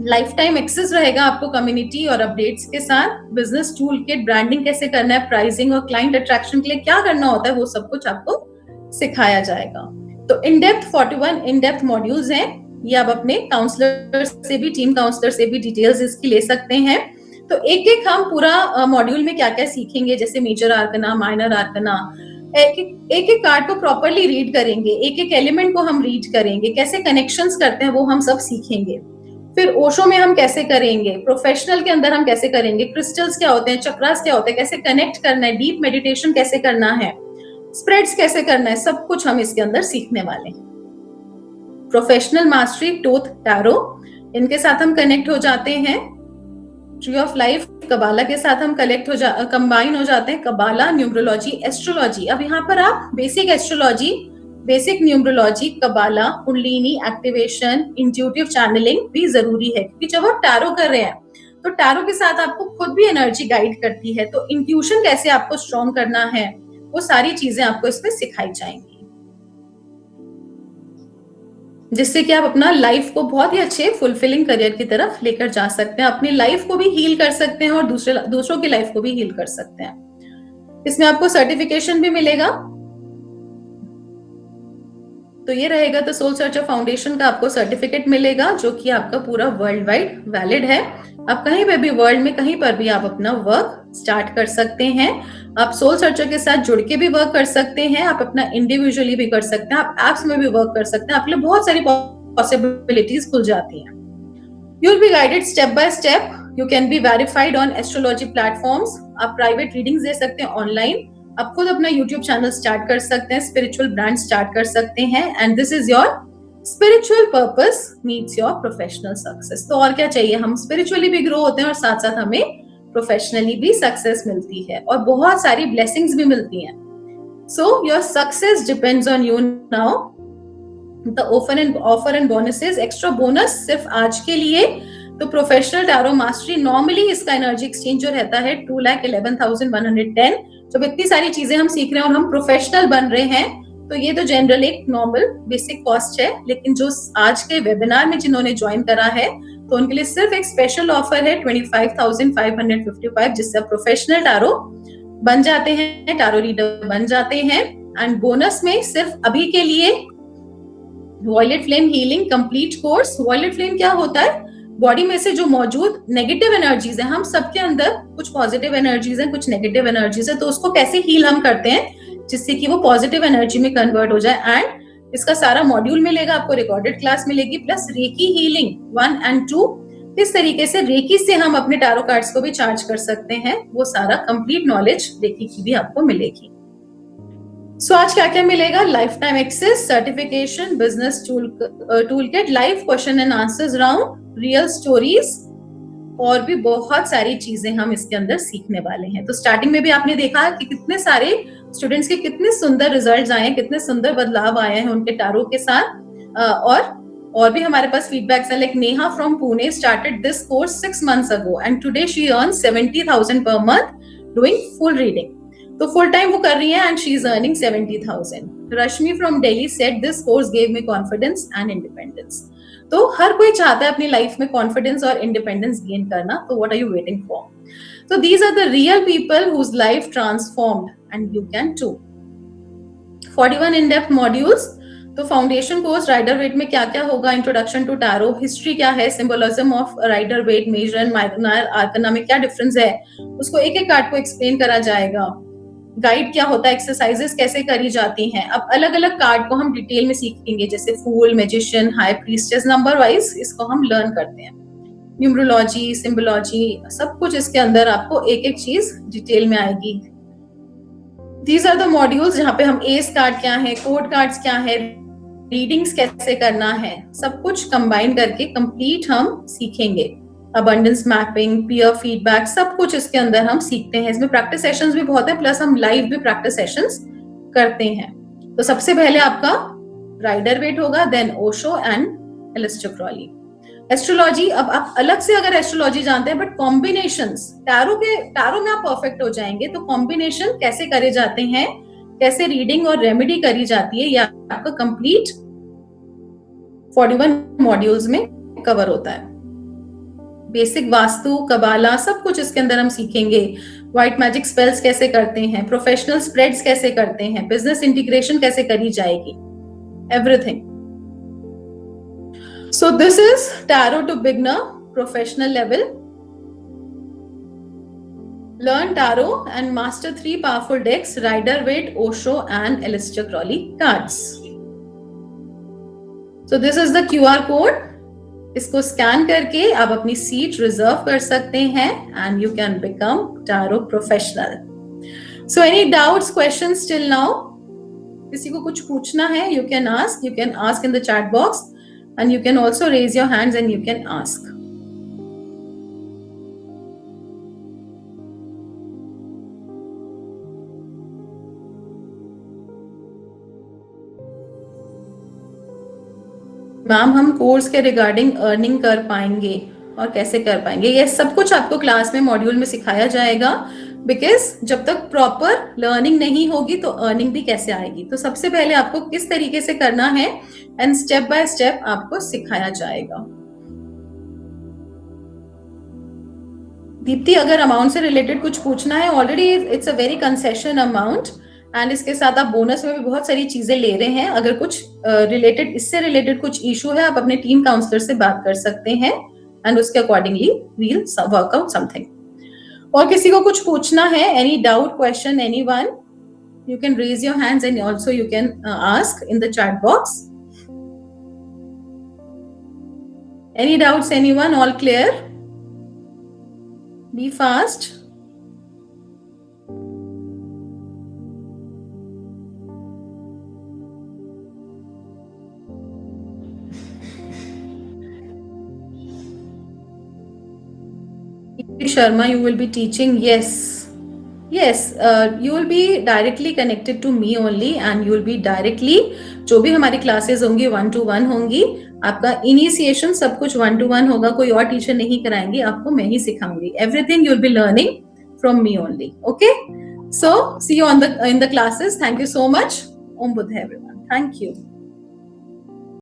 लाइफ टाइम एक्सेस रहेगा आपको कम्युनिटी और अपडेट्स के साथ, बिजनेस टूल किट, ब्रांडिंग कैसे करना है, प्राइसिंग और क्लाइंट अट्रैक्शन के लिए क्या करना होता है, वो सब कुछ आपको सिखाया जाएगा। तो in depth 41 in depth modules हैं। ये आप अपने काउंसलर से भी, टीम काउंसलर से भी डिटेल्स इसकी ले सकते हैं। तो एक एक हम पूरा मॉड्यूल में क्या क्या सीखेंगे, जैसे मेजर आर्कना, माइनर आर्कना, एक एक कार्ड को प्रॉपरली रीड करेंगे, एक एक एलिमेंट को हम रीड करेंगे, कैसे कनेक्शंस करते हैं वो हम सब सीखेंगे। फिर ओशो में हम कैसे करेंगे, प्रोफेशनल के अंदर हम कैसे करेंगे, क्रिस्टल्स क्या होते हैं, चक्रास क्या होते हैं, कैसे कनेक्ट करना है, डीप मेडिटेशन कैसे करना है, स्प्रेड्स कैसे करना है, सब कुछ हम इसके अंदर सीखने वाले हैं। प्रोफेशनल मास्टरी टोथ टैरो, इनके साथ हम कनेक्ट हो जाते हैं। ट्री ऑफ लाइफ कबाला के साथ हम कंबाइन हो जाते हैं। Kabbalah, numerology, astrology. अब यहाँ पर आप basic astrology, basic numerology, kabbalah, kundalini, activation, intuitive channelling भी जरूरी है, क्योंकि जब आप टैरो कर रहे हैं तो टैरो के साथ आपको खुद भी एनर्जी गाइड करती है। तो इंट्यूशन कैसे आपको स्ट्रॉन्ग करना है, वो सारी चीजें आपको इसमें सिखाई जाएंगी, जिससे कि आप अपना लाइफ को बहुत ही अच्छे फुलफिलिंग करियर की तरफ लेकर जा सकते हैं, अपनी लाइफ को भी हील कर सकते हैं और दूसरों की लाइफ को भी हील कर सकते हैं। इसमें आपको सर्टिफिकेशन भी मिलेगा। तो ये रहेगा, तो सोल सर्चर फाउंडेशन का आपको सर्टिफिकेट मिलेगा, जो कि आपका पूरा वर्ल्ड वाइड वैलिड है। आप कहीं पे भी वर्ल्ड में कहीं पर भी आप अपना वर्क स्टार्ट कर सकते हैं। आप सोल सर्चर के साथ जुड़ के भी वर्क कर सकते हैं, आप अपना इंडिविजुअली भी कर सकते हैं, आप एप्स में भी वर्क कर सकते हैं। आपके लिए बहुत सारी पॉसिबिलिटीज खुल जाती हैं। You will be guided step by step. You can be verified on astrology platforms. आप प्राइवेट रीडिंग्स दे सकते हैं ऑनलाइन। आप खुद अपना यूट्यूब चैनल स्टार्ट कर सकते हैं, स्पिरिचुअल ब्रांड स्टार्ट कर सकते हैं। And this is your spiritual purpose meets your professional success. तो और क्या चाहिए, हम स्पिरिचुअली भी ग्रो होते हैं और साथ साथ हमें प्रोफेशनली भी सक्सेस मिलती है और बहुत सारी ब्लेसिंग्स भी मिलती हैं। So your success depends on you now. The offer and bonuses, extra bonus सिर्फ आज के लिए। तो प्रोफेशनल टैरो मास्टरी, नॉर्मली इसका एनर्जी एक्सचेंज जो रहता है 2,11,110। जब इतनी सारी चीजें हम सीख रहे हैं और हम प्रोफेशनल बन रहे हैं, तो ये तो जनरल एक नॉर्मल बेसिक कॉस्ट है। लेकिन जो आज के वेबिनार में जिन्होंने ज्वाइन करा है, तो उनके लिए सिर्फ एक स्पेशल ऑफर है 25,555, जिससे आप प्रोफेशनल टैरो बन जाते हैं, टैरो रीडर बन जाते हैं। एंड बोनस में सिर्फ अभी के लिए violet flame healing complete course. Violet flame क्या होता है, बॉडी में से जो मौजूद नेगेटिव एनर्जीज है, हम सबके अंदर कुछ पॉजिटिव एनर्जीज हैं, कुछ नेगेटिव एनर्जीज है, तो उसको कैसे हील हम करते हैं, जिससे कि वो पॉजिटिव एनर्जी में कन्वर्ट हो जाए। एंड इसका सारा मॉड्यूल मिलेगा आपको, रिकॉर्डेड क्लास मिलेगी, प्लस रेकी हीलिंग 1 और 2, किस तरीके से रेकी से हम अपने टैरो कार्ड्स को भी चार्ज कर सकते हैं, वो सारा कंप्लीट नॉलेज रेकी की भी आपको मिलेगी। सो आज क्या क्या मिलेगा? Lifetime access, certification, business tool kit, live question and answers round, real stories और भी बहुत सारी चीजें हम इसके अंदर सीखने वाले हैं। तो स्टार्टिंग में भी आपने देखा कि कितने सारे स्टूडेंट्स के कितने सुंदर रिजल्ट्स आए हैं, कितने सुंदर बदलाव आए हैं उनके टैरो के साथ। और भी हमारे पास फीडबैक्स है, like Neha from Pune started this course 6 months ago and today she earns 70,000 per month doing full reading. तो फुल टाइम वो कर रही है and she is earning 70,000। Rashmi from Delhi said this course gave me confidence and independence. तो हर कोई चाहता है अपनी लाइफ में कॉन्फिडेंस और इंडिपेंडेंस गेन करना, तो what are you waiting for? So these are the real people whose life transformed and you can too. 41 in-depth modules. तो फाउंडेशन कोर्स राइडर वेट में क्या क्या होगा? इंट्रोडक्शन टू टैरो, हिस्ट्री क्या है, symbolism of Rider Waite, major and minor arcana में क्या difference है, उसको एक एक कार्ड को एक्सप्लेन करा जाएगा। गाइड क्या होता है, एक्सरसाइजेस कैसे करी जाती हैं। अब अलग अलग कार्ड को हम डिटेल में सीखेंगे, जैसे fool, magician, high priestess, number wise इसको हम लर्न करते हैं। न्यूमरोलॉजी, सिंबोलॉजी, सब कुछ इसके अंदर आपको एक एक चीज डिटेल में आएगी। दीज आर द मॉड्यूल्स जहाँ पे हम एस कार्ड क्या है, कोड कार्ड्स क्या है, रीडिंग्स कैसे करना है, सब कुछ कंबाइन करके कंप्लीट हम सीखेंगे। अबंडेंस मैपिंग, पीयर फीडबैक, सब कुछ इसके अंदर हम सीखते हैं। इसमें प्रैक्टिस सेशंस भी बहुत है, प्लस हम लाइव भी प्रैक्टिस सेशंस करते हैं। तो सबसे पहले आपका राइडर वेट होगा, then Osho and Aleister Crowley. Astrology, अब आप अलग से अगर एस्ट्रोलॉजी जानते हैं, बट कॉम्बिनेशंस टैरो में आप परफेक्ट हो जाएंगे। तो कॉम्बिनेशन कैसे करे जाते हैं, कैसे रीडिंग और रेमेडी करी जाती है, यह आपका कंप्लीट 41 मॉड्यूल्स में कवर होता है। बेसिक वास्तु, कबाला, सब कुछ इसके अंदर हम सीखेंगे। व्हाइट मैजिक स्पेल्स कैसे करते हैं, प्रोफेशनल स्प्रेड्स कैसे करते हैं, बिजनेस इंटीग्रेशन कैसे करी जाएगी, everything. So this is tarot to beginner professional level. Learn tarot and master 3 powerful decks, Rider-Waite, Osho and Aleister Crowley cards. So this is the QR code. इसको scan करके आप अपनी सीट रिजर्व कर सकते हैं and you can become tarot professional. So any doubts, questions till now? किसी को कुछ पूछना है, you can ask in the chat box. And you can also raise your hands and you can ask. Ma'am, हम course के regarding earning कर पाएंगे और कैसे कर पाएंगे? ये सब कुछ आपको क्लास में मॉड्यूल में सिखाया जाएगा, बिकॉज जब तक प्रॉपर लर्निंग नहीं होगी तो अर्निंग भी कैसे आएगी। तो सबसे पहले आपको किस तरीके से करना है एंड स्टेप बाय स्टेप आपको सिखाया जाएगा। दीप्ति, अगर अमाउंट से रिलेटेड कुछ पूछना है, already it's a very concession amount and इसके साथ आप बोनस में भी बहुत सारी चीजें ले रहे हैं। अगर कुछ रिलेटेड इससे रिलेटेड कुछ इशू है, आप अपने टीम काउंसलर से बात कर सकते हैं एंड उसके accordingly we will work out something. और किसी को कुछ पूछना है, any doubt, question, anyone, you can raise your hands and also you can ask in the chat box. Any doubts, anyone? All clear? Be fast. Sharma, you will be teaching? Yes, you will be directly connected to me only and you will be directly, जो भी हमारी classes होंगी 1-to-1 होंगी, आपका initiation सब कुछ 1-to-1 होगा, कोई और टीचर नहीं कराएंगे, आपको मैं ही सिखाऊंगी। Everything you will be learning from me only. Okay, so see you in the classes. Thank you so much. Om Buddha everyone. Thank you.